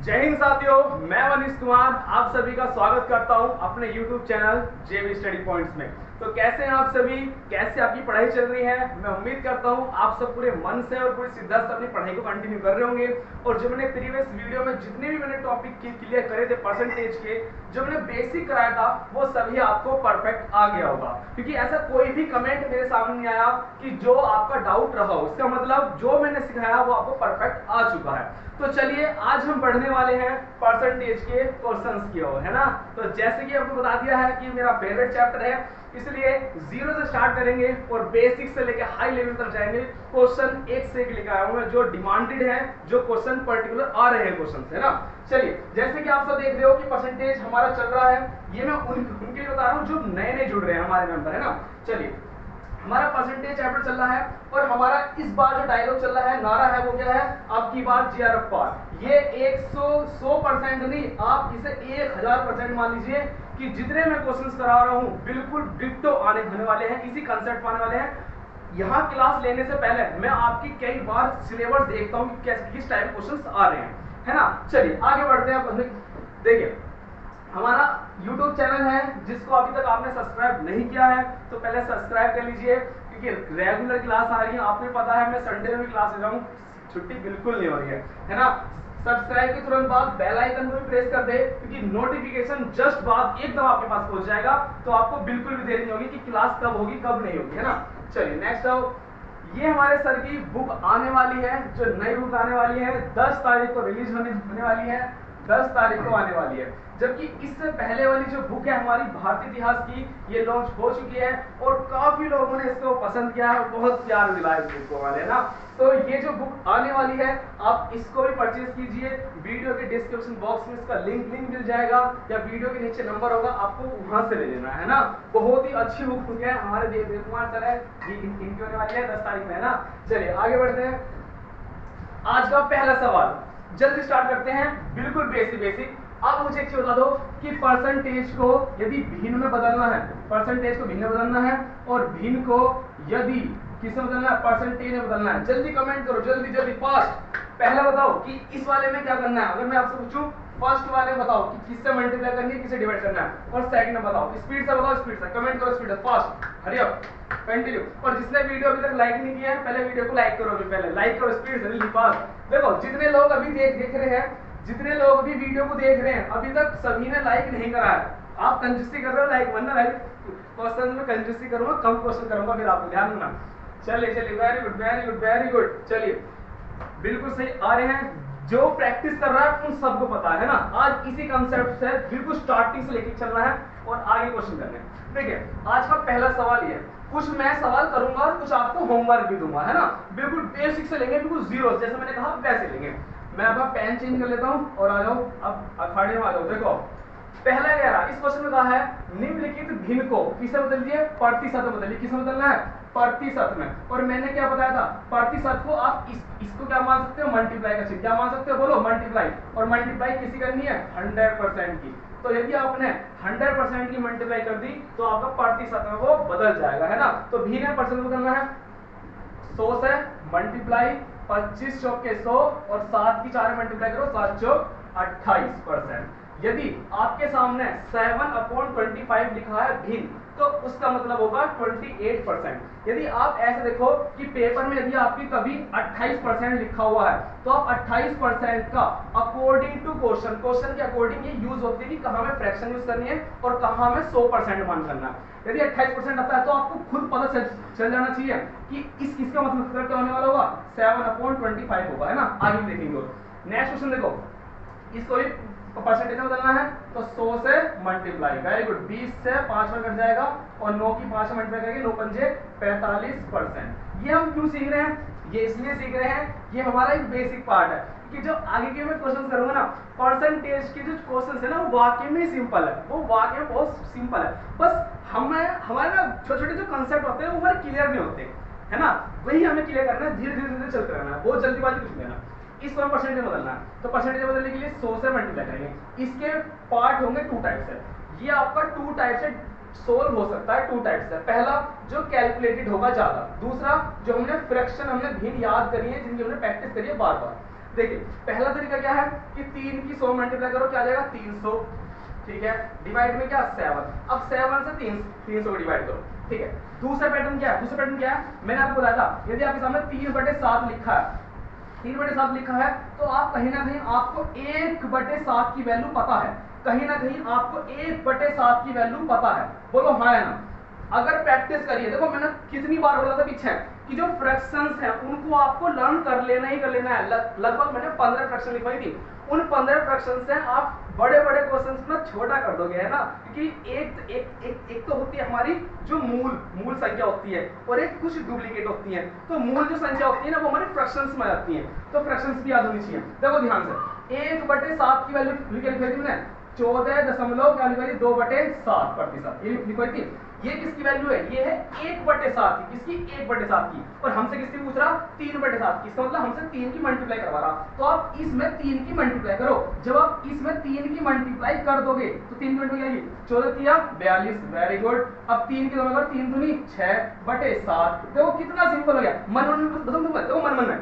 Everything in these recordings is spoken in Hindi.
जय हिंद साथियों, मैं वनीश कुमार आप सभी का स्वागत करता हूं अपने YouTube चैनल जेबी स्टडी पॉइंट्स में। तो कैसे हैं आप सभी, कैसे आपकी पढ़ाई चल रही है। मैं उम्मीद करता हूं आप सब पूरे मन से और पूरी शिद्दत से अपनी पढ़ाई को कंटिन्यू कर रहे होंगे। और जो मैंने प्रीवियस वीडियो में जितने भी मैंने टॉपिक क्लियर करे थे परसेंटेज के, जो मैंने बेसिक कराया था, वो सभी आपको परफेक्ट आ गया होगा। क्योंकि ऐसा कोई भी कमेंट मेरे सामने नहीं आया कि जो आपका डाउट रहा हो, इसका मतलब जो मैंने सिखाया वो आपको परफेक्ट आ चुका है। तो चलिए आज हम पढ़ने वाले हैं परसेंटेज के क्वेश्चंस की ओर, है ना। तो जैसे कि आपको बता दिया है कि मेरा फेवरेट चैप्टर है, इसलिए जीरो से स्टार्ट करेंगे और बेसिक से लेकर हाई लेवल तक जाएंगे। क्वेश्चन एक से एक लेकर आया हूं मैं, जो डिमांडेड है, जो क्वेश्चन पर्टिकुलर आ रहे हैं क्वेश्चन, है ना। चलिए जैसे कि आप सब देख रहे हो कि परसेंटेज हमारा चल रहा है, ये मैं उनके लिए बता रहा हूँ जो नए नए जुड़ रहे हैं हमारे मेंबर, है ना। चलिए हमारा परसेंटेज चैप्टर चल रहा है और हमारा इस बार जो डायलॉग चल रहा है, नारा है, वो क्या है, आपकी बात जीआरएफ पार। ये 100% नहीं, आप इसे 1000% मान लीजिए कि जितने मैं क्वेश्चंस करा रहा हूं बिल्कुल डिट्टो होने वाले हैं, इसी कंसेप्ट आने वाले हैं। यहाँ क्लास लेने से पहले मैं आपकी कई बार सिलेबस देखता हूँ कि किस टाइप क्वेश्चंस आ रहे हैं, है ना। चलिए आगे बढ़ते हैं। देखिए हमारा YouTube चैनल है, जिसको अभी तक आपने सब्सक्राइब नहीं किया है तो पहले सब्सक्राइब कर लीजिए, क्योंकि रेगुलर क्लास आ रही है। आपको पता है मैं संडे में भी क्लास ले रहा हूँ, छुट्टी बिल्कुल नहीं हो रही है ना। सब्सक्राइब के तुरंत बाद बेल आइकन को भी प्रेस कर दे, क्योंकि नोटिफिकेशन जस्ट बाद एकदम आपके पास पहुंच जाएगा, तो आपको बिल्कुल भी देरी नहीं होगी कि क्लास कब होगी कब नहीं होगी, है ना। चलिए नेक्स्ट आओ। ये हमारे सर की बुक आने वाली है, जो नई बुक आने वाली है, 10 तारीख को रिलीज होने वाली है, 10 तारीख को आने वाली है। जबकि इससे पहले वाली जो बुक है हमारी भारतीय इतिहास की, ये लॉन्च हो चुकी है और काफी लोगों ने इसको पसंद किया है, बहुत प्यार दिलाया इस बुक को वाले ना। तो ये जो बुक आने वाली है, आप इसको भी परचेज कीजिए। वीडियो के डिस्क्रिप्शन बॉक्स में इसका लिंक मिल जाएगा, या वीडियो के नीचे नंबर होगा, आपको वहां से ले लेना है ना। बहुत ही अच्छी बुक है, हमारे देव कुमार सर है, इनकी होने वाली है 10 तारीख में, है ना। चलिए आगे बढ़ते हैं। आज का पहला सवाल जल्दी स्टार्ट करते हैं, बिल्कुल बेसिक। आप मुझे एक चीज बता दो कि परसेंटेज को यदि भिन्न में बदलना है, परसेंटेज को भिन्न में बदलना है, और भिन्न को यदि किस में बदलना है, परसेंटेज में बदलना है। जल्दी कमेंट करो, जल्दी फास्ट। पहला बताओ कि इस वाले में क्या करना है। अगर मैं आपसे पूछूं फर्स्ट वाले बताओ कि किससे मल्टीप्लाई करनी है, किससे डिवाइड करना है, और सेकंड में बताओ, स्पीड से बताओ, स्पीड से कमेंट करो, स्पीड से फास्ट, हरी अप, कंटिन्यू। और जिसने वीडियो अभी तक लाइक नहीं किया है, पहले वीडियो को लाइक करो, अभी पहले लाइक करो, स्पीड से, जल्दी फास्ट। देखो जितने लोग अभी देख रहे हैं, जितने लोग अभी वीडियो को देख रहे हैं, अभी तक सभी ने लाइक नहीं करा है। आप कंजूसी कर रहे हो, लाइक वरना लाइक क्वेश्चन में कंजूसी करूंगा, कम क्वेश्चन करूंगा, फिर आपको ध्यान देना। चलिए वेरी गुड। चलिए बिल्कुल सही आ रहे हैं, जो प्रैक्टिस कर रहा है उन सबको पता है ना। आज इसी कंसेप्ट से बिल्कुल स्टार्टिंग से लेके चलना है और आगे क्वेश्चन करने हैं। देखिए आज का पहला सवाल ये है, कुछ मैं सवाल करूंगा और कुछ आपको होमवर्क भी दूंगा, है ना। बिल्कुल बेसिक से लेंगे, बिल्कुल जीरो, जैसे मैंने कहा वैसे लेंगे। मैं अपना पेन चेंज कर लेता हूं और आ जाओ, अब अखाड़े में आ जाओ। देखो पहला कह रहा, इस क्वेश्चन में कहा है निम्नलिखित भिन्न को किससे बदलिए, प्रतिशत में बदलिए। किसमें बदलना है, प्रतिशत में। और मैंने क्या बताया था, प्रतिशत को आप इसको क्या मान सकते हो, मल्टीप्लाई का चिन्ह क्या मान सकते हो, बोलो मल्टीप्लाई। और मल्टीप्लाई किसी करनी है 100% की। तो यदि आपने 100% की मल्टीप्लाई कर दी तो आपका प्रतिशत में वो बदल जाएगा, है ना। तो भिन्न परसेंट बदलना है, 100 से मल्टीप्लाई 25 चौक के 100 और 7 की 4 मल्टीप्लाई करो, 7 चौक 28%। यदि आपके सामने 7/25 लिखा है भिन्न, तो उसका मतलब होगा 28%। यदि आप ऐसे देखो कि पेपर में यदि आपकी कभी 28% लिखा हुआ है, तो आप 28% का अकॉर्डिंग टू क्वेश्चन के अकॉर्डिंग ये यूज होती है कि कहां में फ्रैक्शन यूज करनी है और कहां में 100% मान करना है। यदि 28% आता है तो आपको खुद पता चल जाना चाहिए कि इसका मतलब क्या होने वाला होगा, 7/25 होगा, है ना। आगे देखेंगे। नेक्स्ट क्वेश्चन देखो, इसको भी परसेंटेज में बदलना है, तो 100 से मल्टीप्लाई, वेरी गुड, 20 से 5 में कट जाएगा और 9 की 5 में मल्टीप्लाई करेंगे, 9 पंजे 45%। ये हम क्यों सीख रहे हैं, ये इसलिए सीख रहे हैं, ये हमारा एक बेसिक पार्ट है कि जो आगे के मैं क्वेश्चन करूंगा ना, परसेंटेज के जो क्वेश्चन है ना, वो वाकई में सिंपल है, वो वाकई में बहुत सिंपल है। बस हमारे ना छोटे छोटे जो कंसेप्ट होते हैं वो हमारे क्लियर नहीं होते, है ना। वही हमें क्लियर करना है, धीरे धीरे चलते रहना है, बहुत जल्दीबाजी कुछ नहीं है। इसको हम परसेंटेज बदलना है, तो परसेंटेज बदलने के लिए 100 से मल्टीप्लाई करेंगे। इसके पार्ट होंगे 2 टाइप से। ये आपका 2 टाइप से सोल्व हो सकता है, 2 टाइप से। पहला जो कैलकुलेटेड होगा ज्यादा, दूसरा जो हमने फ्रैक्शन हमने भिन्न याद करी है, जिनकी हमने प्रैक्टिस करी है बार बार। देखिए पहला तरीका क्या है कि 3 की 100 मल्टीप्लाई करो, क्या आ जाएगा 300, ठीक है, डिवाइड में क्या 7, अब 7 से 300 को डिवाइड करो, ठीक है। दूसरा पैटर्न क्या है, दूसरा पैटर्न क्या है, मैंने आपको बताया था यदि आपके सामने 3/7 लिखा है, 3/7 लिखा है तो आप कहीं ना कहीं आपको 1/7 की वैल्यू पता है, कहीं ना कहीं आपको 1/7 की वैल्यू पता है, बोलो हाँ है ना। अगर प्रैक्टिस करिए, देखो मैंने कितनी बार बोला था पीछे कि जो फ्रैक्शंस हैं उनको आपको लर्न कर लेना ही कर लेना है। लगभग मैंने 15 फ्रैक्शन लिखवाई थी, उन 15 फ्रैक्शन से आप बड़े बड़े क्वेश्चंस में छोटा कर दोगे, है ना, क्योंकि एक तो होती है हमारी जो मूल संख्या होती है और एक कुछ डुप्लीकेट होती है। तो मूल जो संख्या होती है ना वो हमारे फ्रैक्शंस में आती है, तो फ्रैक्शंस भी याद होनी चाहिए। देखो ध्यान से 1/7 की वैल्यू लिखी थी मैंने 14.2/7%, ये लिखी थी। ये किसकी वैल्यू है, ये है 1/7 की, किसकी 1/7 की, और हमसे किसकी पूछ रहा 3/7 की, इसका मतलब हमसे 3 की मल्टीप्लाई करवा रहा। तो आप इसमें 3 की मल्टीप्लाई करो, जब आप इसमें 3 की मल्टीप्लाई कर दोगे तो 3 की मल्टीप्लाई आएगी 14×3 42, वेरी गुड। अब 3 की दोनों 3 दूनी 6/7, देखो कितना सिंपल हो गया। देखो मन में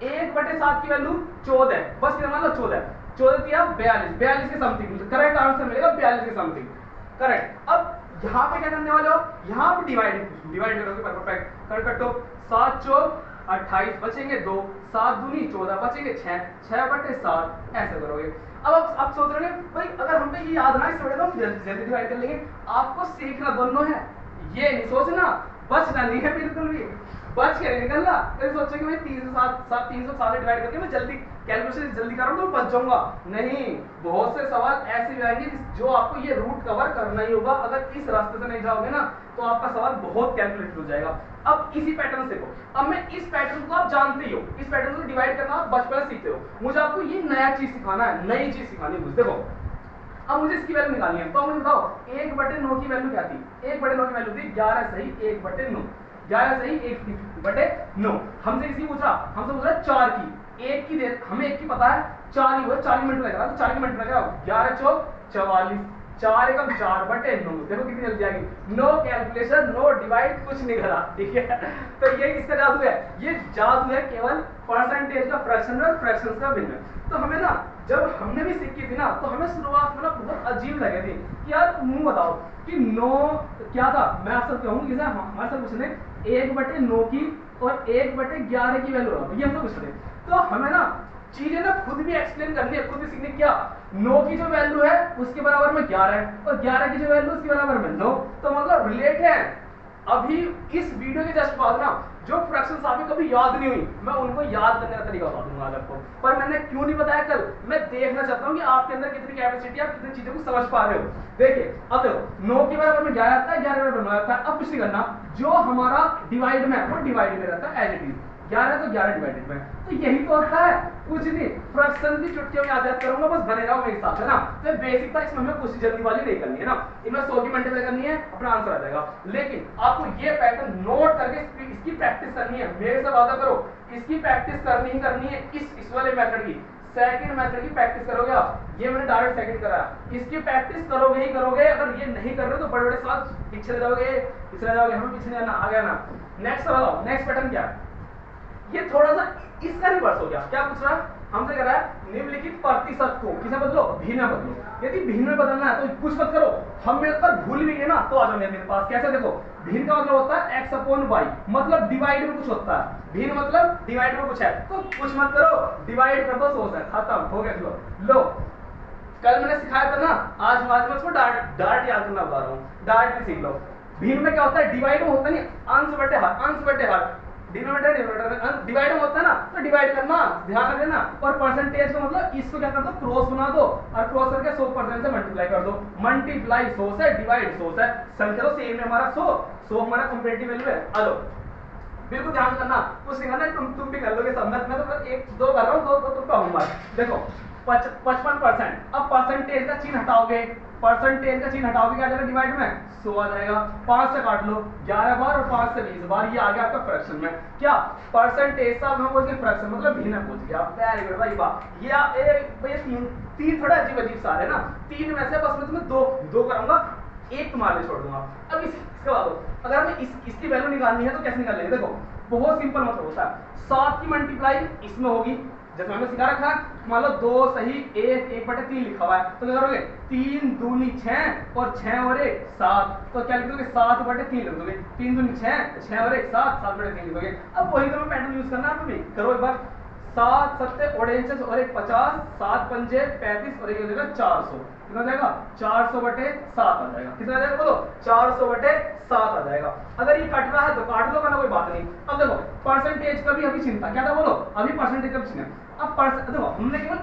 1/7 की वैल्यू 14, बस कितना लो 14, 42 के समथिंग करेक्ट आंसर मिलेगा, 42 के समथिंग करेक्ट। अब यहाँ पे क्या करने वाले हो, यहाँ पे डिवाइड करोगे, परफेक्ट कर कटो, 7 चौक 28 बचेंगे 2, 7 दूनी 14 बचेंगे 6/7 ऐसे करोगे। अब आप सोच रहे हैं भाई अगर हम पे ये याद ना इससे तो जल्दी डिवाइड कर लेंगे, आपको सीखना दोनों है, ये नहीं सोचना बचना नहीं है, बिल्कुल भी बच के नहीं निकलना। तो सोचो कि मैं 307 डिवाइड करके मैं जल्दी कैलकुलेशन जल्दी कर रहा हूँ तो बच जाऊंगा, नहीं, बहुत से सवाल ऐसे भी आएंगे जो आपको ये रूट कवर करना ही होगा। अगर इस रास्ते से नहीं जाओगे ना तो आपका सवाल बहुत कैलकुलेटेड हो जाएगा। अब इसी पैटर्न से देखो, अब मैं इस पैटर्न को आप जानते ही हो, इस पैटर्न को डिवाइड करना आप बचपन से सीखते हो, मुझे आपको ये नया चीज सिखाना है, नई चीज सिखानी है मुझे। देखो अब मुझे इसकी वैल्यू निकालनी है, तो मुझे बताओ 1/9 की वैल्यू क्या थी, 1/9 की वैल्यू थी 11 सही 1/9, 11 सही 1/9। हमसे किसी पूछा, हमसे पूछ रहा है 4 की, 1 की दे, हमें 1 की पता है, 4 ही हुआ, 4 की मल्टीप्लाई करा तो 4 की मल्टीप्लाई करा 11 चौक 44, 4 एकम 4/9, देखो कितनी जल्दी आ गई। नो कैलकुलेशन, नो डिवाइड, कुछ नहीं करा, ठीक है। तो ये किसका जादू है, ये जादू है केवल परसेंटेज का, फ्रैक्शन और फ्रैक्शंस का भिन्न। तो हमें ना जब हमने भी सीखी थी ना तो हमें शुरुआत में ना बहुत अजीब लगे थे कि यार मुंह बताओ कि 9 क्या था। मैं आपसे कहूंगी जैसे हमारे साथ पूछ रहे 1/9 की और 1/11 की वैल्यू ये हमसे पूछ रहे, तो हमें ना चीजें ना खुद भी एक्सप्लेन करनी है, खुद भी सीखनी। क्या 9 की जो वैल्यू है उसके बराबर में 11 है और 11 की जो वैल्यू उसके बराबर में 9, तो मतलब रिलेट है। अभी इस वीडियो के जस्ट बाद ना जो फ्रैक्शंस आपको कभी याद नहीं हुई मैं उनको याद करने का तरीका बता दूंगा आज आपको। पर मैंने क्यों नहीं बताया कल, मैं देखना चाहता हूँ कि आपके अंदर कितनी कैपेसिटी, आप कितनी चीजों को समझ पा रहे हो। देखिए अब देखो 9 के बराबर में 11 आता है, 11 के बराबर में 9 आता है। अब कुछ नहीं करना, जो हमारा डिवाइड में है वो डिवाइड में रहता है एज इट इज, 11 तो 11 डिवाइडेड में, तो यही तो होता है, कुछ नहीं। फ्रैक्शन की चुटकियों में याद करूंगा, बस बने रहो मेरे साथ, है ना। तो बेसिक था, इसमें हमें कुछ जल्दी वाली नहीं करनी है ना, इनमें 100 की मल्टीप्लाई करनी है, अपना आंसर आ जाएगा। लेकिन आपको ये पैटर्न नोट करके इसकी प्रैक्टिस करनी है, मेरे से वादा करो इसकी प्रैक्टिस करनी ही करनी है। इस वाले मेथड की, सेकंड मेथड की प्रैक्टिस करोगे आप, ये मैंने डायरेक्ट सेकंड कराया, इसकी प्रैक्टिस करोगे ही करोगे। अगर ये नहीं कर रहे हो तो बड़े बड़े साथ पीछे जाओगे, पिछले जाओगे, हमें पीछे नहीं आना, आ गया ना। नेक्स्ट बताओ, नेक्स्ट पैटर्न क्या है, ये थोड़ा सा इसका रिवर्स हो गया। क्या पूछ रहा है हमसे, कह रहा है निम्नलिखित प्रतिशत को किसे बदलो, भिन्न में बदलो। यदि भिन्न में बदलना है तो कुछ मत करो, हम मेरे पर भूल भी गए ना तो आ जाओ मेरे पास। कैसे, देखो भिन्न का मतलब होता है x/y, मतलब डिवाइड में कुछ होता है, भिन्न मतलब डिवाइड में कुछ है, तो कुछ मत करो, डिवाइड कर दो 100 से, खत्म हो गया। लो कल मैंने सिखाया था ना, आज मैं उसको डार्ट याद करना बता रहा हूँ, डार्ट भी सीख लो। भिन्न में क्या होता है, डिवाइड में होता नहीं, अंश बटे हर, डिनोमिनेटर डिवाइड में होता है ना, तो डिवाइड करना ध्यान रख लेना। और परसेंटेज का मतलब इसको क्या कर दो, क्रॉस बना दो और क्रॉस करके 100% से मल्टीप्लाई कर दो। मल्टीप्लाई 100 से, डिवाइड 100 से, संख्या तो सेम है हमारा 100 हमारा कंपैरेटिव वैल्यू है। हेलो बिल्कुल ध्यान करना, कुछ नहीं करना, तुम भी कर लोगे सब। मैं तो 1-2 कर रहा हूँ, 2 तुम कहूंगा। देखो 55%, अब परसेंटेज का चिन्ह हटाओगे, परसेंटेज का चिन्ह हटाओगे क्या जाएगा, डिवाइड में 100 आ जाएगा। 5 से काट लो 11 बार और 5 से 20 बार, ये आ गया आपका फ्रैक्शन में। क्या परसेंटेज साहब हम बोलते हैं फ्रैक्शन मतलब भिन्न पूछ गया, वेरी गुड भाई वाह। ये तीन थोड़ा अजीब अजीब सा है ना, 3 में से बस मैं तुम्हें दो कराऊंगा, एक तुम्हारे लिए छोड़ दूंगा। अब इसके बाद अगर हमें इसकी वैल्यू निकालनी है तो कैसे निकाल लेंगे, देखो बहुत सिंपल मतलब होता है, 7 की मल्टीप्लाई इसमें होगी, जैसे हमने सिखा रखा है, मान लो 2 सही 1/3 लिखा हुआ है, तो क्या करोगे 3 दूनी 6 और 6 और 1 7, तो क्या लिख दोगे 7/3 लिख दोगे, 3 दूनी 6, 6 और 1 7, 7/3 लिख दोगे। अब वही तो पैटर्न यूज करना है आप भी, करो एक बार। 7 7 49 और 1 50, 7 पंजे 35 और 1 हो जाएगा 400, कितना आ जाएगा 400/7 आ जाएगा, कितना आ जाएगा बोलो 400/7 आ जाएगा। अगर ये कट रहा है तो काट लो, ना कोई बात नहीं। अब देखो परसेंटेज का भी अभी चिंता, क्या था बोलो, अभी परसेंटेज का भी चिंता। अब देखो हमने केवल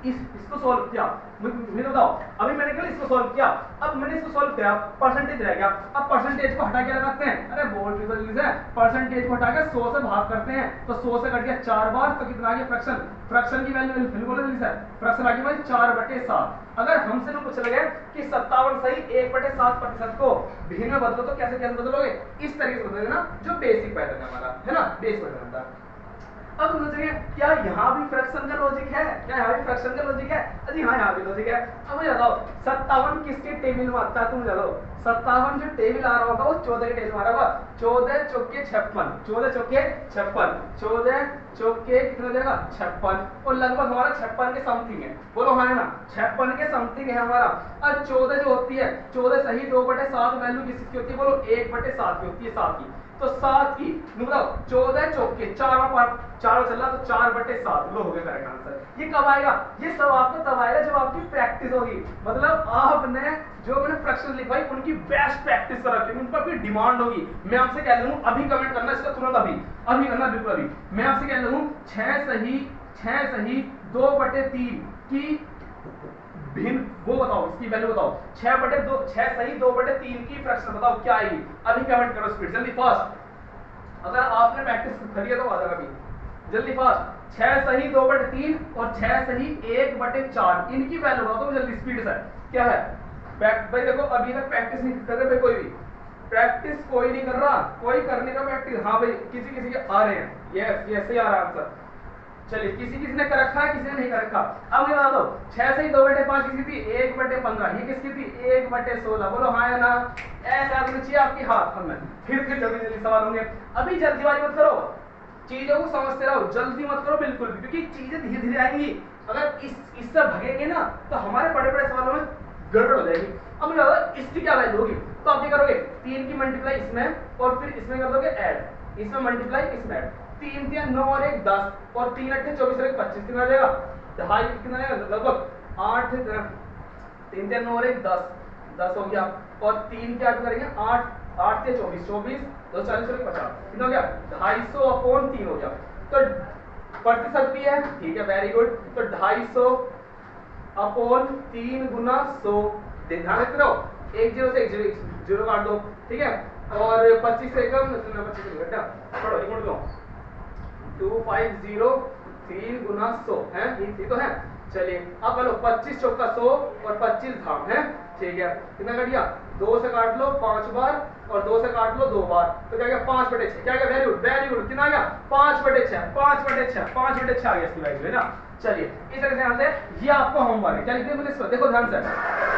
इसको सॉल्व किया, मुझे बताओ, अभी मैंने केवल इसको सॉल्व किया, अब मैंने इसको सॉल्व किया, परसेंटेज रह गया। अब परसेंटेज को हटा के लगाते हैं, अरे बोल भी तो जल्दी से, परसेंटेज को हटा के 100 से भाग करते हैं, तो 100 से कट गया 4 बार, तो कितना आ गया फ्रैक्शन, फ्रैक्शन की वैल्यू बोलो जल्दी से, फ्रैक्शन आ गया भाई 4/7। अगर हमसे पूछ लगे कि 57 सही 1/7% को भिन्न में बदलो, तो कैसे कैसे बदलोगे, इस तरीके से बदलोगे ना, जो बेसिक पैटर्न है हमारा, है ना, बेसिक पैटर्न था। अब सोचेंगे क्या यहाँ भी फ्रैक्शन का लॉजिक है, क्या यहाँ भी फ्रैक्शन का लॉजिक है, अजी हाँ यहाँ भी लॉजिक है। अब मुझे बताओ 57 किसके टेबल में आता है, तुम बताओ 57 जो टेबल आ रहा होगा वो 14 के टेबल में आ रहा होगा, 14 चौके 56, 14 चौके 56, 14 चौके कितना हो जाएगा 56, और लगभग हमारा 56 के समथिंग है, बोलो हाँ है ना, 56 के समथिंग है हमारा। और 14 जो होती है, 14 सही 2/7 वैल्यू किसकी होती है बोलो 1/7 की होती है, 7 की, तो 7 की बताओ 14 चौके 4 चल रहा, तो 4/7 लो हो गया करेक्ट आंसर। ये कब आएगा, ये सब आपको तब आएगा जब आपकी प्रैक्टिस होगी, मतलब आपने जो मैंने फ्रैक्शन लिखवाई उनकी बेस्ट प्रैक्टिस कर रखी, उन पर भी डिमांड होगी। मैं आपसे कह लूँ अभी कमेंट करना इसका तुरंत, अभी करना बिल्कुल अभी। मैं आपसे कह लूँ 6 सही 2/3 की भिन्न वो बताओ, इसकी वैल्यू बताओ, 6 सही 2/3 की फ्रैक्शन बताओ क्या आएगी, अभी कमेंट करो स्पीड जल्दी फास्ट। अगर आपने प्रैक्टिस करी है तो आ जाएगा अभी जल्दी फास्ट। 6 सही 2/3 और 6 सही 1/4, इनकी वैल्यू बताओ तो जल्दी स्पीड से, क्या है भाई। देखो अभी तक प्रैक्टिस नहीं कर रहे भाई, कोई भी प्रैक्टिस कोई नहीं कर रहा, कोई करने का प्रैक्टिस, हाँ भाई किसी के आ रहे हैं, यस सही आ रहा है आंसर। चलिए किसी ने कर रखा है, किसी ने नहीं कर रखा। अब मुझे बता दो 6 सही 2/5 किसकी थी 1/15, ये किसकी थी 1/16, बोलो हाँ या ना, ऐसा आदमी चाहिए आपकी हाथ में। फिर जल्दी सवाल होंगे, अभी जल्दीबाजी मत करो, चीजों को समझते रहो, जल्दी मत करो बिल्कुल भी, क्योंकि चीजें धीरे धीरे आएंगी। अगर इससे भगेंगे ना तो हमारे बड़े बड़े सवालों में गड़बड़ हो जाएगी। अब मुझे बता इसकी क्या वैल्यू होगी, तो आप क्या करोगे 3 की मल्टीप्लाई इसमें और फिर इसमें कर दोगे ऐड, इसमें मल्टीप्लाई इसमें ऐड, 3 3 9 और 1 10 और 3 8 24 और 1 25, कितना आ जाएगा 2.5, कितना आएगा लगभग 8, 3 3 9 और 1 10 हो गया, और 3 के 8 करेंगे 8 8 से 24 24 2 40 और 1 50, कितना हो गया 250/3 हो गया। तो प्रतिशत भी है, ठीक है वेरी गुड, तो 250/3 गुना 100, ध्यान रखते रहो, 1 0 से 1 0 काट दो, ठीक है, और 25 से कम 25 घटा पढ़ो रिमोट दो, 250/3 गुना 100 है, ये तो है। चलिए अब बोलो 25 चौका 100 और 25 धाम है, ठीक है, कितना कट गया 2 से काट लो 5 बार और 2 से काट लो 2 बार, तो क्या गया 5/6, क्या गया वेरी गुड, कितना आ गया 5/6 5/6 आ गया इसकी वैल्यू, है ना। चलिए इस तरह से यहाँ से ये आपका होमवर्क है, क्या लिख दिया मैंने इसको, देखो ध्यान से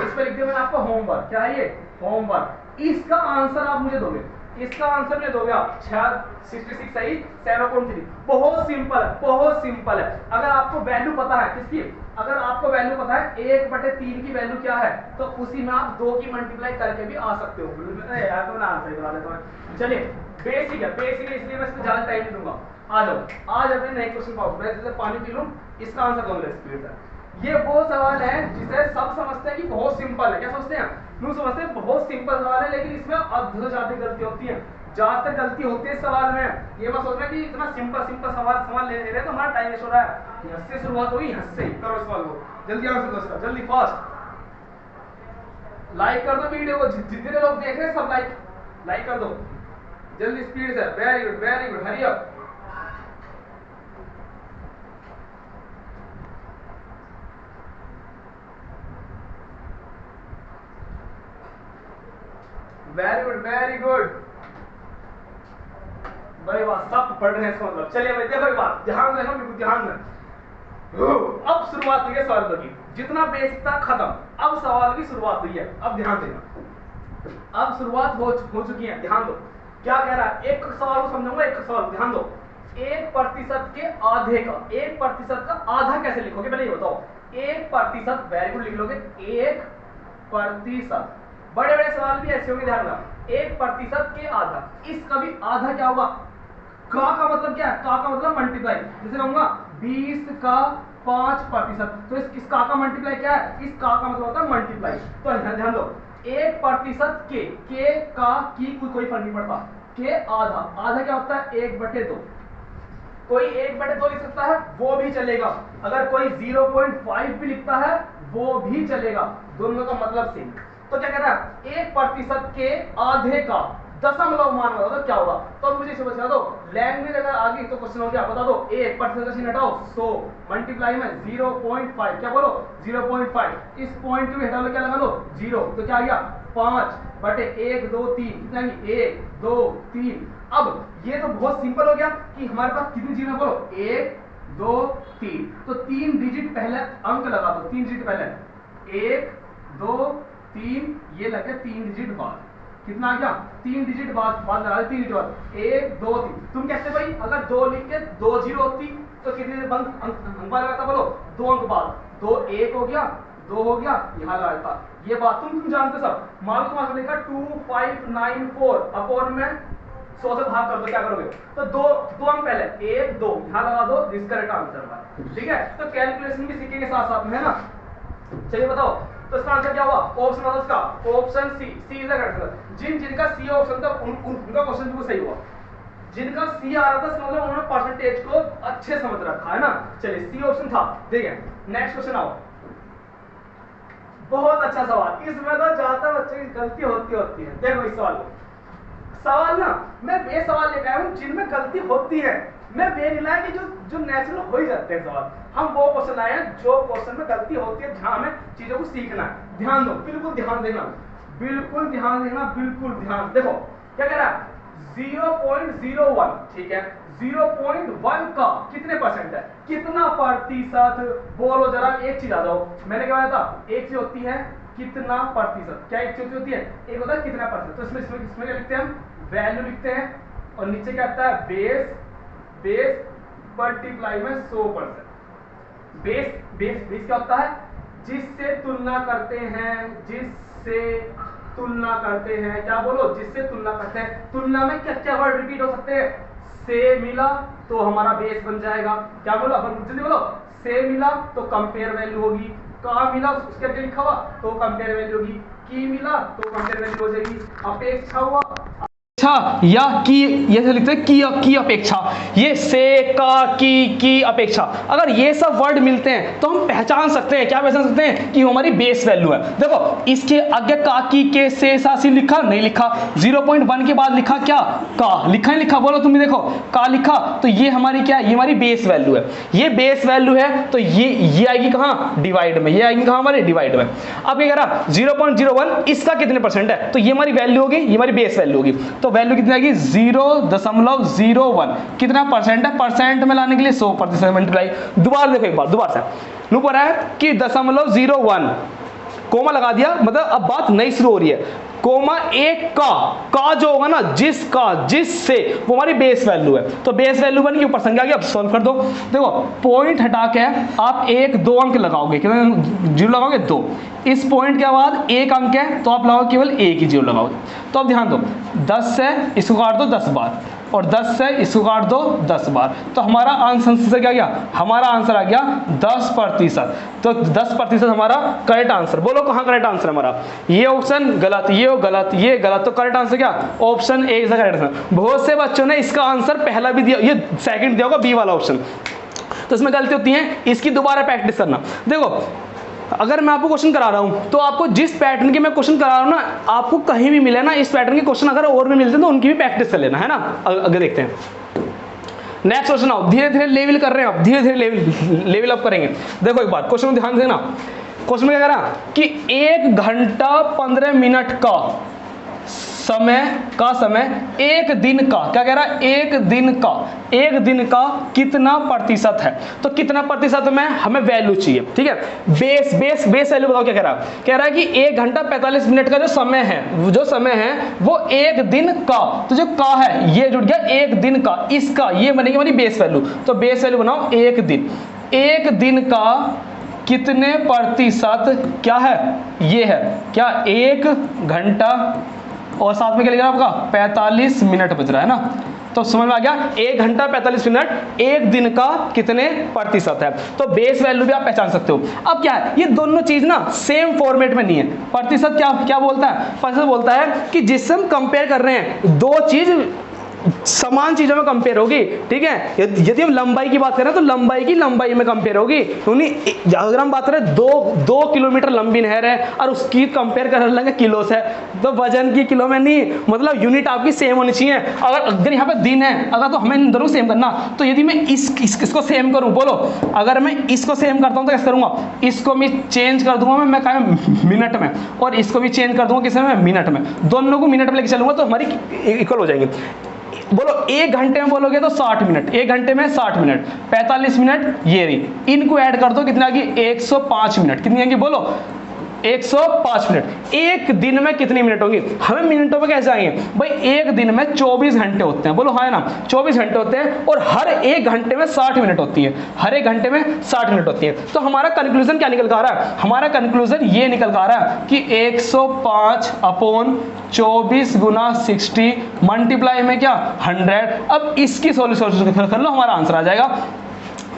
इस पे लिख दिया मैंने आपका होमवर्क, क्या है ये होमवर्क, इसका आंसर आप मुझे दोगे, इसका आंसर मुझे दोगे आप 66 सही 7/3, बहुत सिंपल है। अगर आपको वैल्यू पता है किसकी, अगर आपको वैल्यू पता है 1/3 की वैल्यू क्या है, तो उसी में आप 2 की मल्टीप्लाई करके भी आ सकते हो यार, तो मैं आंसर ही बता देता हूं। चलिए बेसिक है इसलिए मैं इसमें ज्यादा टाइम नहीं दूंगा, आ जाओ आज अपने नए क्वेश्चन पाओ, मैं जैसे पानी पी लूं, इसका आंसर दो मेरे स्पीड से। ये वो सवाल है जिसे सब समझते हैं कि बहुत सिंपल है, क्या समझते हैं लोग, समझते हैं बहुत सिंपल सवाल है, लेकिन इसमें अद्भुत ज्यादा गलती होती है, ज्यादातर गलती होती है इस सवाल में। ये मत सोचना कि इतना सिंपल सवाल ले रहे हैं तो हमारा टाइम वेस्ट हो रहा है, यहाँ से शुरुआत हुई, यहाँ से करो इस सवाल को, जल्दी आंसर दो इसका, जल्दी फास्ट लाइक कर दो वीडियो को, जितने लोग देख रहे हैं सब लाइक कर दो जल्दी स्पीड से, very good hurry up. Very good भाई वाह, सब पढ़ रहे हैं इसका मतलब। चलिए भाई देखो एक बात, ध्यान देना बिल्कुल ध्यान देना। अब शुरुआत हुई है सवाल की, जितना बेसिक था खत्म, अब सवाल की शुरुआत हुई है, अब ध्यान देना, अब शुरुआत हो चुकी है, ध्यान दो क्या कह रहा है। एक सवाल को समझाऊंगा, एक सवाल ध्यान दो, 1% के आधे का, 1% का आधा कैसे लिखोगे पहले ये बताओ। 1%, वेरी गुड, लिख लोगे 1%। बड़े बड़े सवाल भी ऐसे होंगे, ध्यान रखना। 1% के आधा, इसका भी आधा क्या होगा? का मतलब क्या है? का मतलब मल्टीप्लाई, जैसे कहूंगा 20 का 5%, तो इस का मल्टीप्लाई क्या है? इस का मतलब होता है मल्टीप्लाई। तो ध्यान दो, 1% के का की कोई फर्क नहीं पड़ता, के आधा क्या होता है? 1/2। कोई 1/2 लिख सकता है, वो भी चलेगा। अगर कोई 0.5 भी लिखता है, वो भी चलेगा, दोनों का मतलब सेम। तो क्या कह रहा है? 1% के आधे का दशमलव मान बताओ तो क्या होगा? तो अब मुझे इसे बता दो, लैंग्वेज अगर आ गई तो क्वेश्चन हो गया, बता दो 1% का चिन्ह हटाओ 100, मल्टीप्लाई में 0.5, क्या बोलो 0.5, इस पॉइंट भी हटा लो, क्या लगा लो 0, तो क्या आ गया 5/1 2 3, कितना 1 2 3। अब ये तो बहुत सिंपल हो गया कि हमारे पास कितनी चीजें बोलो 1 2 3, तो 3 डिजिट पहले अंक लगा दो, 3 डिजिट पहले 1 2 3, ये लगे 3 डिजिट बाद, कितना आ गया 3 डिजिट बाद लगा दे, 3 डिजिट बाद 1 2 3। तुम कहते भाई अगर 2 लिख के 2 0 होती तो कितने अंक बाद लगाता? बोलो 2 अंक बाद, 2 1 हो गया, 2 हो गया, यहाँ लगाता। ये बात तुम जानते सब। मान लो तुम्हारे लिखा 2594 अपॉन में 100 से भाग कर दो, क्या करोगे? तो दो अंक पहले 1 2 यहाँ लगा दो, जिस करेक्ट आंसर है, ठीक है। तो कैलकुलेशन भी सीखेंगे साथ साथ में, है ना। चलिए बताओ, तो इसका आंसर क्या हुआ? ऑप्शन वाला उसका option C is the correct answer. जिनका सी ऑप्शन था उनका क्वेश्चन बिल्कुल सही हुआ। जिनका सी आ रहा था मतलब उन्होंने परसेंटेज को अच्छे समझ रखा है ना। चलिए सी ऑप्शन था, ठीक है। नेक्स्ट क्वेश्चन आओ, बहुत अच्छा सवाल। इसमें तो ज्यादा बच्चे की गलती होती है। देखो इस सवाल ना मैं वे सवाल लेकर आया हूं जिनमें गलती होती है। मैं वे नहीं लाया कि जो नेचुरल हो ही जाते हैं सवाल। हम वो क्वेश्चन लाए हैं जो क्वेश्चन में गलती होती है, जहां हमें चीजों को सीखना है। ध्यान दो, बिल्कुल ध्यान देना, बिल्कुल ध्यान देना, बिल्कुल ध्यान। देखो क्या कह रहा है? 0.01, ठीक है। 0.1 का कितने परसेंट है? कितना प्रतिशत? बोलो जरा, एक चीज आ जाओ। मैंने क्या बताया था? एक चीज होती है कितना प्रतिशत, क्या एक चीज होती है? एक होता है कितना परसेंट। तो इसमें क्या लिखते हैं हम? वैल्यू लिखते हैं, और नीचे क्या आता है? बेस मल्टीप्लाई में 100%। बेस क्या होता है? जिससे तुलना करते हैं, जिससे तुलना करते हैं, क्या बोलो? जिससे तुलना करते हैं। तुलना में क्या क्या वर्ड रिपीट हो सकते हैं? से मिला तो हमारा बेस बन जाएगा, क्या बोलो? अपन जल्दी बोलो। से मिला तो कंपेयर वैल्यू होगी, का मिला उसके आगे लिखा हुआ तो कंपेयर वैल्यू होगी, की मिला तो कंपेयर वैल्यू हो जाएगी, अपेक्षा हुआ या की, ये लिखते हैं की अपेक्षा, ये से का की अपेक्षा। अगर ये सब वर्ड मिलते हैं तो हम पहचान सकते हैं, क्या पहचान सकते हैं? कि हमारी बेस वैल्यू है। देखो इसके आगे का की के से सासी लिखा नहीं लिखा, 0.1 के बाद लिखा क्या? का लिखा नहीं लिखा? बोलो तुम भी देखो, का लिखा तो ये हमारी क्या है? ये हमारी बेस वैल्यू है। ये बेस वैल्यू है तो ये आएगी कहाँ? डिवाइड में। ये आएगी कहाँ? हमारे डिवाइड में। अब ये कह रहा 0.01, इसका कितने परसेंट है? तो ये हमारी वैल्यू होगी, ये हमारी बेस वैल्यू होगी। तो वैल्यू कितनी आएगी? 0.01। कितना परसेंट है? परसेंट में लाने के लिए 100% मल्टीप्लाई। दोबारा देखो एक बार, दोबारा से ऊपर है कि 0.01 कोमा लगा दिया, मतलब अब बात नई शुरू हो रही है। कोमा एक का जो होगा ना, जिससे वो हमारी बेस वैल्यू है। तो बेस वैल्यू बन गई, ऊपर संख्या आ गई। अब सॉल्व कर दो। देखो पॉइंट हटा के आप 1 2 अंक लगाओगे, कितने जीरो लगाओगे? 2। इस पॉइंट के बाद एक अंक है तो आप लगाओगे केवल एक ही जीरो लगाओगे। तो अब ध्यान दो, 10 से इसको काट दो 10 बार, और 10 से इसको काट दो 10 बार। तो हमारा आंसर क्या गया? हमारा आंसर आ गया 10%। तो 10% हमारा करेक्ट आंसर। बोलो कहाँ करेक्ट आंसर हमारा? ये ऑप्शन गलत, ये गलत, ये गलत। तो करेक्ट आंसर क्या? Option A is the correct answer. बहुत से बच्चों ने इसका आंसर पहला भी दिया, ये सेकंड दिया होगा, बी वाला ऑप्शन। तो इसमें गलती होती है, इसकी दोबारा प्रैक्टिस करना। देखो अगर मैं आपको क्वेश्चन करा रहा हूं तो आपको जिस पैटर्न के मैं क्वेश्चन करा रहा हूं ना, आपको कहीं भी मिले ना इस पैटर्न के क्वेश्चन, अगर और भी मिलते हैं तो उनकी भी प्रैक्टिस कर लेना, है ना। अगर देखते हैं नेक्स्ट क्वेश्चन आओ। धीरे धीरे लेवल कर रहे हैं, अब धीरे धीरे लेवल अप करेंगे। देखो एक बार क्वेश्चन में ध्यान देना। क्वेश्चन में क्या कह रहा कि 1 घंटा 15 मिनट का समय का समय एक दिन का, क्या कह रहा है, एक दिन का कितना प्रतिशत है। तो कितना प्रतिशत में हमें वैल्यू चाहिए, ठीक है। बेस वैल्यू बताओ क्या कह रहा है, कह रहा है कि 1 घंटा 45 मिनट का जो समय है वो एक दिन का, तो जो का है ये जुड़ गया एक दिन का, इसका ये बनेगी हमारी बेस वैल्यू। तो बेस वैल्यू बनाओ एक दिन का कितने प्रतिशत क्या है, ये है क्या 1 घंटा और साथ में क्या लिखा आपका 45 मिनट बच रहा है ना। तो समझ में आ गया, 1 घंटा 45 मिनट एक दिन का कितने प्रतिशत है। तो बेस वैल्यू भी आप पहचान सकते हो। अब क्या है, ये दोनों चीज ना सेम फॉर्मेट में नहीं है। प्रतिशत क्या बोलता है, प्रतिशत बोलता है कि जिससे हम कंपेयर कर रहे हैं दो चीज समान चीजों में कंपेयर होगी, ठीक है। यदि हम लंबाई की बात करें तो लंबाई की लंबाई में कंपेयर होगी, अगर हम बात करें 2 किलोमीटर लंबी नहर है और उसकी कंपेयर कर लेंगे किलो से, तो वजन की किलो में नहीं, मतलब यूनिट आपकी सेम होनी चाहिए। अगर यहाँ पे दिन है, अगर तो हमें इन दोनों सेम करना, तो यदि मैं इसको सेम करूं, बोलो अगर मैं इसको सेम करता हूं तो कैसे करूंगा, इसको मैं चेंज कर दूंगा मैं क्या मिनट में, और इसको भी चेंज कर दूंगा किस में, मिनट में। दोनों को मिनट में लेके चलूंगा तो हमारी इक्वल हो जाएंगे। बोलो 1 घंटे में बोलोगे तो 60 मिनट, 1 घंटे में 60 मिनट, 45 मिनट ये रही, इनको ऐड कर दो कितना की 105 मिनट, कितनी आएंगी बोलो 105 मिनट। एक दिन में कितनी मिनट होंगी, हमें मिनटों में कैसे आएंगे भाई, एक दिन में 24 घंटे होते हैं, बोलो हाँ ना 24 घंटे होते हैं, और हर एक घंटे में 60 मिनट होती है, हर एक घंटे में 60 मिनट होती है। तो हमारा कंक्लूजन क्या निकल कर आ रहा है, हमारा कंक्लूजन ये निकल कर आ रहा है कि 105/24 गुना 60 मल्टीप्लाई में क्या 100। अब इसकी सॉल्यूशन कर लो, हमारा आंसर आ जाएगा।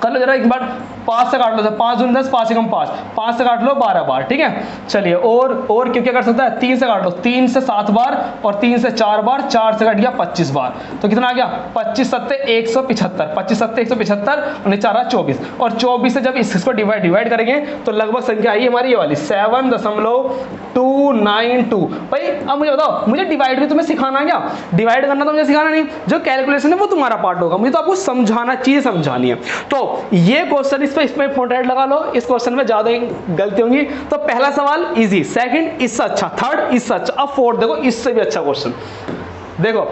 कर लो जरा एक बार, 5 से काट लो, 5 दूनी 10, 5 एकम 5, 5 से काट लो 12 बार, ठीक है। चलिए और क्यों क्या कर सकता है, 3 से काट लो, 3 से 7 बार, और 3 से 4 बार, 4 से कट गया 25 बार, तो कितना आ गया 25 सत्ते 175, 25 सत्ते 175 और 4 24, और 24 से जब इसको डिवाइड करेंगे तो लगभग संख्या आई हमारी ये वाली 7.292। भाई अब मुझे बताओ, मुझे डिवाइड भी तुम्हें सिखाना है क्या, डिवाइड करना तो मुझे सिखाना नहीं, जो कैलकुलेशन है वो तुम्हारा पार्ट होगा, मुझे तो आपको समझाना, चीजें समझानी है। तो ये क्वेश्चन इसमें इंपॉर्टेंट लगा लो, इस क्वेश्चन में ज्यादा गलती होंगी। तो पहला सवाल इजी, सेकंड इससे अच्छा, थर्ड इससे अच्छा, अब फोर्थ देखो इससे भी अच्छा क्वेश्चन। देखो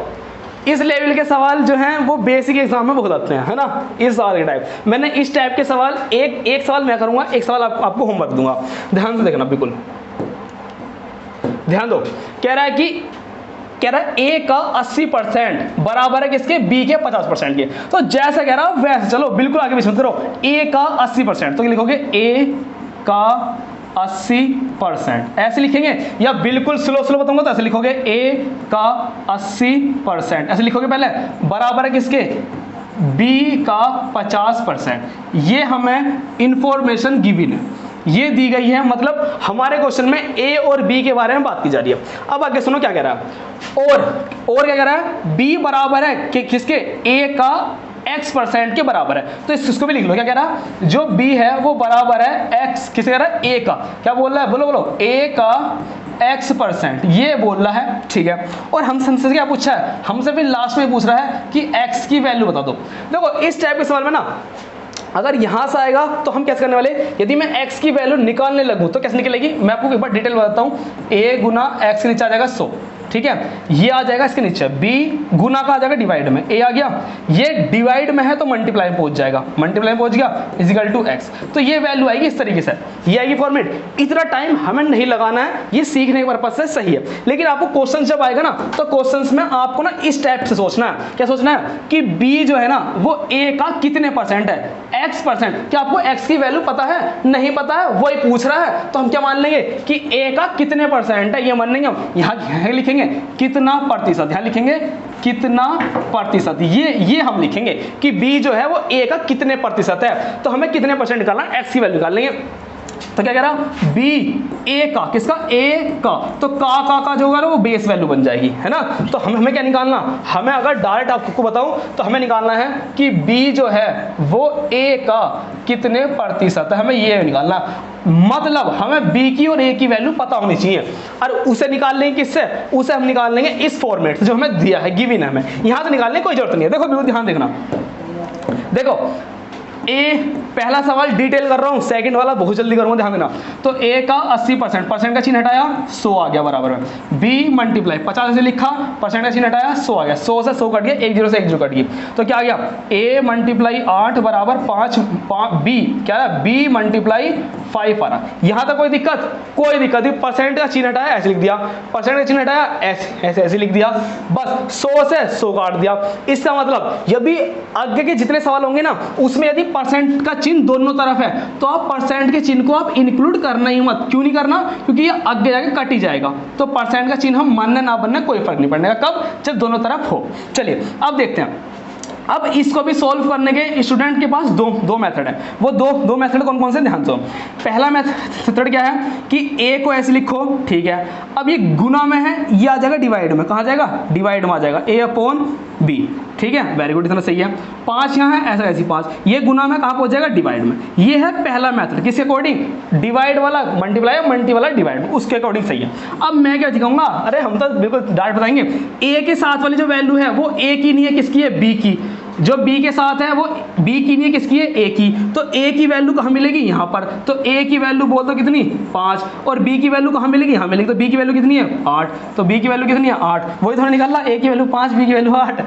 इस लेवल के सवाल जो हैं वो बेसिक एग्जाम में बहुत आते हैं, है ना, इस सवाल के टाइप। मैंने इस टाइप के सवाल एक सवाल मैं करूंगा, एक सवाल आपको होमवर्क दूंगा, ध्यान से देखना, बिल्कुल ध्यान दो। कह रहा है A का 80% बराबर है किसके, B के 50% के। तो जैसे कह रहा हूं वैसे चलो, बिल्कुल आगे पीछे मत करो। A का 80%, तो लिखोगे A का 80%, ऐसे लिखेंगे, या बिल्कुल स्लो बताऊंगा तो ऐसे लिखोगे A का 80%, ऐसे लिखोगे पहले, बराबर है किसके, B का 50%। ये हमें इंफॉर्मेशन गिवन है, ये दी गई है, मतलब हमारे क्वेश्चन में A और B के बारे में बात की जा रही है। अब आगे सुनो क्या कह रहा है, और क्या कह रहा है, B बराबर है कि किसके, A का X% के बराबर है। तो इसको भी लिख लो, क्या कह रहा है, जो B है वो बराबर है X, किसे कह रहा है, A का, क्या बोल रहा है, बोलो A का X%, ये बोल रहा है, ठीक है। और हमसे क्या पूछा है, हमसे फिर लास्ट में पूछ रहा है कि X की वैल्यू बता दो। देखो इस टाइप के सवाल में ना, अगर यहां से आएगा तो हम कैसे करने वाले, यदि मैं x की वैल्यू निकालने लगूं तो कैसे निकलेगी, मैं आपको एक बार डिटेल बताता हूं। a गुना x के नीचे आ जाएगा 100, ठीक है, ये आ जाएगा इसके नीचे, b गुना का आ जाएगा डिवाइड में, a आ गया, ये डिवाइड में है तो मल्टीप्लाई में पहुंच जाएगा, मल्टीप्लाई में पहुंच गया इजिकल टू x। तो ये वैल्यू आएगी इस तरीके से, ये आएगी फॉर्मेट। इतना टाइम हमें नहीं लगाना है, ये सीखने के पर्पज से सही है। लेकिन आपको क्वेश्चन जब आएगा ना, तो क्वेश्चंस में आपको ना इस टाइप से सोचना है, क्या सोचना है कि b जो है ना वो a का कितने परसेंट है, x%। क्या आपको x की वैल्यू पता है, नहीं पता है, वही पूछ रहा है, तो हम क्या मान लेंगे कि a का कितने परसेंट है, ये मान लेंगे हम। यहाँ लिखेंगे कितना प्रतिशत, यहाँ लिखेंगे कितना प्रतिशत, ये हम लिखेंगे कि b जो है वो a का कितने प्रतिशत है। तो हमें कितने परसेंट निकालना है, x की वैल्यू निकाल लेंगे। तो क्या कह रहा b a का, किसका, a का, तो का जो होगा वो बेस वैल्यू बन जाएगी, है ना। तो हमें क्या निकालना, हमें अगर डायरेक्ट आपको बताऊं तो हमें निकालना है कि b जो है वो a का कितने प्रतिशत है, हमें ये निकालना। मतलब हमें b की और a की वैल्यू पता होनी चाहिए, और उसे निकाल लेंगे किससे, उसे हम निकाल लेंगे इस फॉर्मेट से जो हमें दिया है, गिवन है, हमें यहां से निकालने की कोई जरूरत नहीं है। देखो बिल्कुल ध्यान देखना, देखो ए, पहला सवाल डिटेल कर रहा हूँ, सेकंड वाला बहुत जल्दी करूँगा, ध्यान देना। तो ए का 80%, परसेंट का चिन्ह हटाया 100 आ गया बराबर में। बी मल्टीप्लाई 50 से लिखा, परसेंट का चिन्ह हटाया 100 आ गया, 100 से 100 कट गया, 1 0 से 1 0 कट गई, तो क्या आ गया ए मल्टीप्लाई 8 बराबर 5, बी क्या है बी मल्टीप्लाई 5 आ रहा। यहाँ तक कोई दिक्कत? कोई दिक्कत नहीं। परसेंट का चिन्ह हटाया ऐसे लिख दिया, परसेंट का चिन्ह हटाया ऐसे ऐसे लिख दिया, बस 100 से 100 काट दिया। इसका मतलब यदि आगे के जितने सवाल होंगे ना उसमें यदि परसेंट का चिन्ह दोनों तरफ है तो आप परसेंट के चिन्ह को आप इंक्लूड करना ही मत। क्यों नहीं करना? क्योंकि ये आगे जाके कट ही जाएगा। तो परसेंट का चिन्ह हम मानना ना बनना कोई फर्क नहीं पड़ने का, कब? जब दोनों तरफ हो। चलिए अब देखते हैं। अब इसको भी सॉल्व करने के स्टूडेंट के पास दो मेथड है। वो दो मेथड कौन कौन से, ध्यान दो। पहला मेथड क्या है कि ए को ऐसे लिखो, ठीक है। अब ये गुना में है, ये आ जाएगा डिवाइड में। कहाँ जाएगा? डिवाइड में आ जाएगा, ए अपॉन बी, ठीक है, वेरी गुड, इतना सही है। 5 यहाँ है, ऐसा ऐसी 5, ये गुना में कहाँ पहुंच जाएगा? डिवाइड में। ये है पहला मेथड, किसके अकॉर्डिंग? डिवाइड वाला मल्टीप्लाई, मल्टी वाला डिवाइड में, उसके अकॉर्डिंग सही है। अब मैं क्या दिखाऊंगा? अरे हम तो बिल्कुल डायरेक्ट बताएंगे, ए के साथ वाली जो वैल्यू है वो ए की नहीं है, किसकी है? बी की। जो बी के साथ है वो बी की नहीं है, किसकी है? ए की। तो ए की वैल्यू कहाँ मिलेगी? यहाँ पर। तो ए की वैल्यू बोल दो कितनी? 5। और बी की वैल्यू कहाँ मिलेगी? यहाँ मिलेगी। तो बी की वैल्यू कितनी है? 8। तो बी की वैल्यू कितनी है? 8। वही थोड़ा निकालना, ए की वैल्यू 5, बी की वैल्यू 8।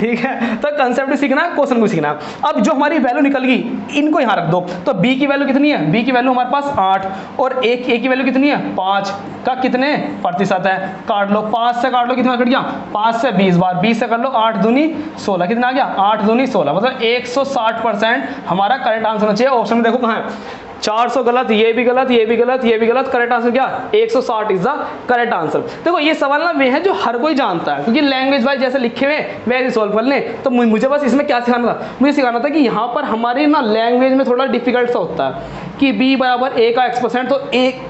ठीक है, तो कंसेप्ट सीखना, क्वेश्चन को सीखना। अब जो हमारी वैल्यू निकल गई इनको यहाँ रख दो। तो बी की वैल्यू कितनी है? बी की वैल्यू हमारे पास 8 और ए की वैल्यू कितनी है? 5 का कितने प्रतिशत है? काट लो, 5 से काट लो, कितना कट गया? 5 से 20 बार, 20 से कर लो 8 दूनी 16, कितना आ गया? 8 दूनी 16, मतलब 160% हमारा करेक्ट आंसर होना चाहिए। ऑप्शन में देखो कहाँ है? 400 गलत, ये भी गलत, ये भी गलत, ये भी गलत। करेक्ट आंसर क्या? 160 इज द करेक्ट आंसर। देखो ये सवाल ना वे है जो हर कोई जानता है, क्योंकि लैंग्वेज वाइज जैसे लिखे हुए वैसे सॉल्व कर लें। तो मुझे बस इसमें क्या सिखाना था? मुझे सिखाना था कि यहाँ पर हमारी ना लैंग्वेज में थोड़ा डिफिकल्ट सा होता है कि b बराबर a का x%, तो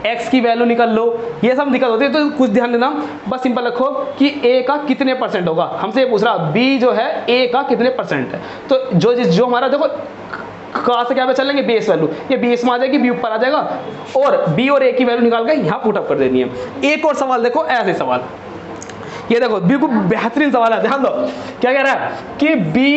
x की वैल्यू निकल लो, ये सब दिक्कत होती है। तो कुछ ध्यान देना, बस सिंपल रखो कि a का कितने परसेंट होगा। हमसे ये पूछ रहा b जो है a का कितने परसेंट है। तो जो हमारा देखो कहाँ से क्या पे चलेंगे? बेस वैल्यू, ये बेस में आ जाएगी, बी ऊपर आ जाएगा, और बी और ए की वैल्यू निकाल के यहाँ पुट अप कर देनी है। एक और सवाल देखो, ऐसे सवाल, ये देखो बिल्कुल बेहतरीन सवाल है, ध्यान दो। क्या कह रहा है कि बी,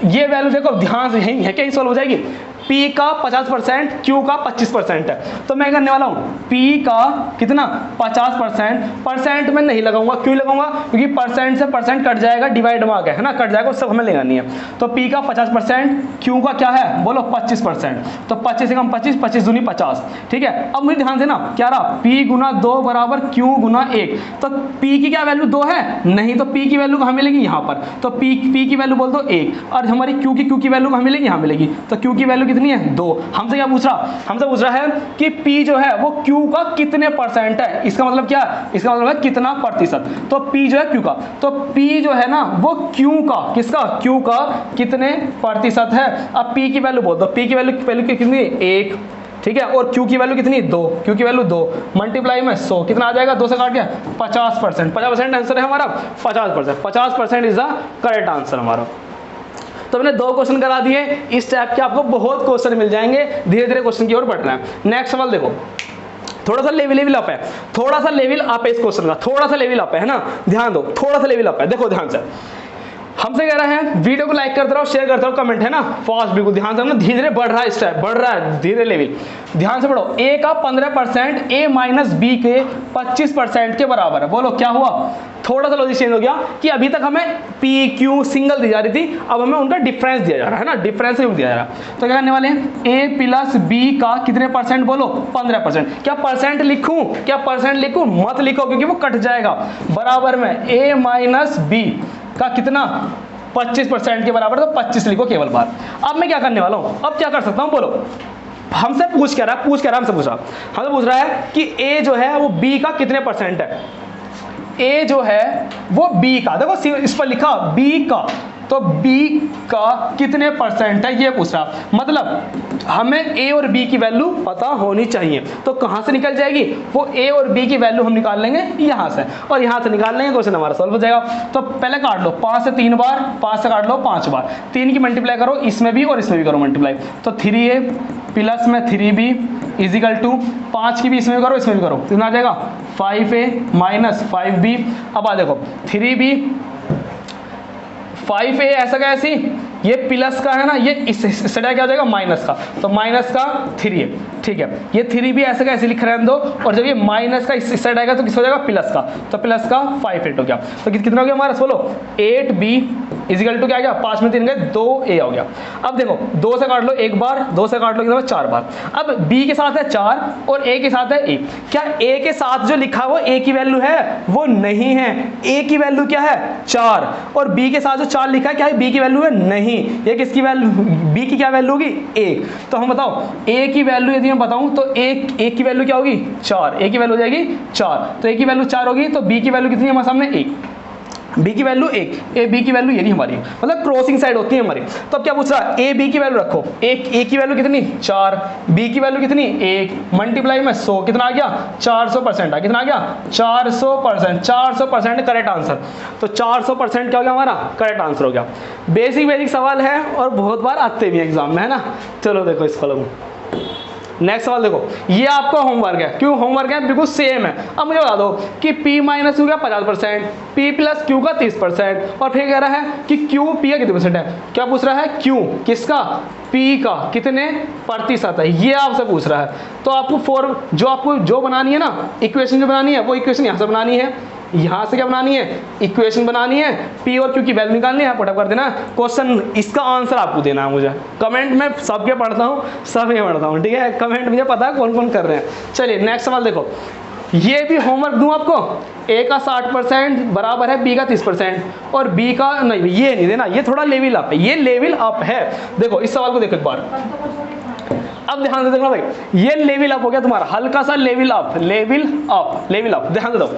ये वैल्यू देखो ध्यान से, यही है क्या, सॉल्व हो जाएगी। P का 50%, Q का 25% है। तो मैं करने वाला हूँ P का कितना? 50%। परसेंट में नहीं लगाऊंगा, क्यों लगाऊंगा? क्योंकि परसेंट से परसेंट कट जाएगा, डिवाइड में आ गया है ना, कट जाएगा, सब हमें लेना नहीं है। तो P का 50%, Q का क्या है? बोलो 25%। तो 25 से कम 25, 25 दूनी 50, ठीक है। अब मुझे ध्यान देना, क्या रहा? P गुना 2 बराबर Q गुना 1। तो P की क्या वैल्यू 2 है? नहीं, तो P की वैल्यू कहाँ मिलेगी? यहाँ पर। तो P की वैल्यू बोल दो 1, और हमारी Q की वैल्यू कहाँ मिलेगी? यहाँ मिलेगी। तो Q की वैल्यू कितनी है? 2। हमसे क्या पूछ रहा? हमसे पूछ रहा है कि P जो है वो Q का कितने परसेंट है। इसका मतलब क्या? इसका मतलब है कितना प्रतिशत। तो P जो है Q का, तो P जो है ना वो Q का, किसका? Q का कितने प्रतिशत है। अब P की वैल्यू बोल दो, P की वैल्यू कितनी? 1, ठीक है। और Q की वैल्यू कितनी? 2, Q की वैल्यू 2 मल्टीप्लाई में 100, कितना आ जाएगा? 2 से काट गया 50%। 50% आंसर है हमारा, 50%। 50% इज द करेक्ट आंसर हमारा। तो मैंने 2 क्वेश्चन करा दिए, इस टाइप के आपको बहुत क्वेश्चन मिल जाएंगे। धीरे धीरे क्वेश्चन की ओर बढ़ना है। नेक्स्ट सवाल देखो, थोड़ा सा लेवल अप है, थोड़ा सा लेवल अप है इस क्वेश्चन का, थोड़ा सा लेवल अप है ना, ध्यान दो, थोड़ा सा लेवल अप है। देखो ध्यान से, हमसे कह रहा है वीडियो को लाइक करते रहो, शेयर करते रहो, कमेंट है ना फास्ट, बिल्कुल ध्यान से ना, धीरे धीरे बढ़ रहा है, स्टेप बढ़ रहा है, धीरे लेवल, ध्यान से पढ़ो। ए का 15% ए माइनस बी के 25% के बराबर है। बोलो क्या हुआ? थोड़ा सा लॉजिक चेंज हो गया कि अभी तक हमें पी क्यू सिंगल दी जा रही थी, अब हमें उनका डिफरेंस दिया जा रहा है ना, डिफरेंस दिया जा रहा है। तो क्या करने वाले हैं? ए प्लस बी का कितने परसेंट? बोलो 15%। क्या परसेंट लिखूं? क्या परसेंट लिखूं? मत लिखो, क्योंकि वो कट जाएगा। बराबर में ए माइनस बी का कितना? 25% के बराबर, तो 25 लिखो केवल बार। अब मैं क्या करने वाला हूं? अब क्या कर सकता हूं? बोलो, हमसे पूछ क्या रहा है? हमसे पूछ रहा है कि ए जो है वो बी का कितने परसेंट है। ए जो है वो बी का, देखो इस पर लिखा बी का, तो बी का कितने परसेंट है ये पूछ रहा। मतलब हमें ए और बी की वैल्यू पता होनी चाहिए। तो कहां से निकल जाएगी वो? ए और बी की वैल्यू हम निकाल लेंगे यहां से, और यहां से निकाल लेंगे, क्वेश्चन हमारा सॉल्व हो जाएगा। तो पहले काट लो 5 से 3 बार, 5 से काट लो 5 बार, 3 की मल्टीप्लाई करो, इसमें भी और इसमें भी करो मल्टीप्लाई। तो 3a प्लस में 3b इजिकल टू 5 की भी इसमें भी करो, इसमें भी करो, कितना आ जाएगा? 5a minus 5b। अब आ देखो 3b 5a ऐसा कैसी, ये प्लस का है ना, ये इस साइड क्या हो जाएगा माइनस का, तो माइनस का 3 है, ठीक है। ये 3 भी ऐसे का ऐसे लिख रहे हैं दो, और जब ये माइनस का इस साइड आएगा तो किस हो जाएगा प्लस का, तो प्लस का 5 8 हो गया। तो कितना हो गया हमारा, बोलो 8b इजिकल टू क्या आ गया, 5 में 3 गए 2a हो गया। अब देखो 2 से काट लो एक बार, 2 से काट लो कितना 4 बार। अब b के साथ है 4 और a के साथ है 1, क्या a के साथ जो लिखा है वो a की वैल्यू है, वो नहीं है। a की वैल्यू क्या है 4, और b के साथ जो 4 लिखा है क्या है b की वैल्यू है, नहीं। ये किसकी वैल्यू, b की क्या वैल्यू होगी 1। तो हम बताओ a की वैल्यू यदि मैं बताऊं तो a की वैल्यू क्या होगी 4, a की वैल्यू हो जाएगी 4, तो a की वैल्यू 4 होगी, तो b की वैल्यू कितनी है हमारे सामने 1, b की वैल्यू 1, a b की वैल्यू ये नहीं हमारी, मतलब क्रॉसिंग साइड होती है हमारी। तो अब क्या पूछ रहा है, a b की वैल्यू रखो, a की वैल्यू कितनी 4, b की वैल्यू कितनी 1, मल्टीप्लाई में 100 कितना आ गया 400% आ, कितना आ गया 400%, 400% करेक्ट आंसर। तो 400% क्या हो गया हमारा करेक्ट आंसर हो गया। बेसिक सवाल है और बहुत बार आते भी एग्जाम में, है ना। चलो देखो इस फॉलो में नेक्स्ट सवाल देखो, ये आपका होमवर्क है, क्यों होमवर्क है बिल्कुल सेम है। अब मुझे बता दो कि p माइनस क्यू का 50%, p प्लस क्यू का 30%, और फिर कह रहा है कि q p का कितने परसेंट है। क्या पूछ रहा है q किसका, p का कितने प्रतिशत है, ये आपसे पूछ रहा है। तो आपको जो बनानी है ना इक्वेशन, जो बनानी है वो इक्वेशन यहाँ से बनानी है, यहाँ से क्या बनानी है इक्वेशन बनानी है, p और q की वैल्यू निकालनी है, पुटअप कर देना क्वेश्चन, इसका आंसर आपको देना है मुझे। कमेंट में सबके पढ़ता हूँ, सब ये पढ़ता हूँ, ठीक है, कमेंट मुझे पता है कौन कौन कर रहे हैं। चलिए नेक्स्ट सवाल देखो, ये भी होमवर्क दूं आपको, a का 60% बराबर है b का 30%, और b का नहीं, ये नहीं देना, ये थोड़ा लेवल अप है, ये लेवल अप है। देखो इस सवाल को देखो एक बार, अब ध्यान से देखना भाई, ये लेवल अप हो गया तुम्हारा, हल्का सा लेवल अप, लेवल अप, ध्यान दे दो।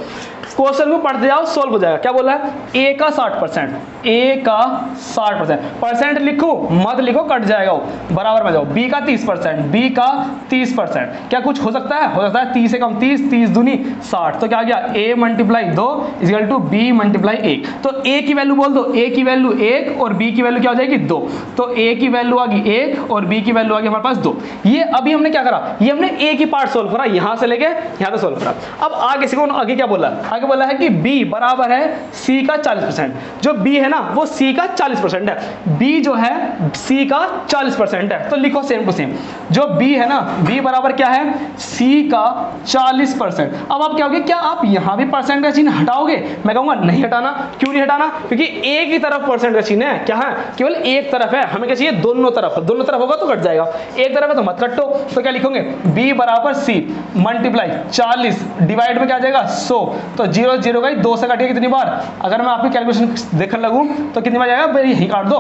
क्वेश्चन को पढ़ते जाओ, सोल्व हो जाएगा। क्या बोला है, a का 60%, a का 60%, परसेंट लिखो मत लिखो कट जाएगा वो, बराबर में जाओ, b का 30%, b का 30%, क्या कुछ हो सकता है, 30 से कम 30, 30 दूनी 60, तो क्या आ गया a multiply 2 equal to b multiply 1। तो a की वैल्यू बोल दो, a की वैल्यू 1 और b की वैल्यू क्या हो जाएगी 2, तो a की वैल्यू आ गई 1 और b की वैल्यू आ गई हमारे पास 2। ये अभी हमने क्या करा, ये हमने a की पार्ट सोल्व करा, यहां से लेके यहां तक सोल्व करा। अब आगे से आगे क्या बोला, आगे बोला है कि b बराबर है c का 40%, जो b है ना वो c का 40% है, b जो है c का 40% है, तो लिखो सेम टू सेम, जो b है ना b बराबर क्या है c का 40%। अब आप क्या होगे, क्या आप यहां भी परसेंट का चिन्ह हटाओगे, मैं कहूंगा नहीं हटाना। क्यों नहीं हटाना, क्योंकि एक ही तरफ परसेंट का चिन्ह है, क्या है केवल एक तरफ है, हमें क्या चाहिए दोनों तरफ, दोनों तरफ होगा तो कट जाएगा, एक तरफ है तो मत कटो। तो क्या लिखोगे b बराबर c मल्टीप्लाई 40 डिवाइड में क्या आ जाएगा 100, तो 0 0 का 2 से कटिए कितनी बार, अगर मैं आपकी कैलकुलेशन देखने लगूं तो कितनी बार जाएगा, यही काट दो,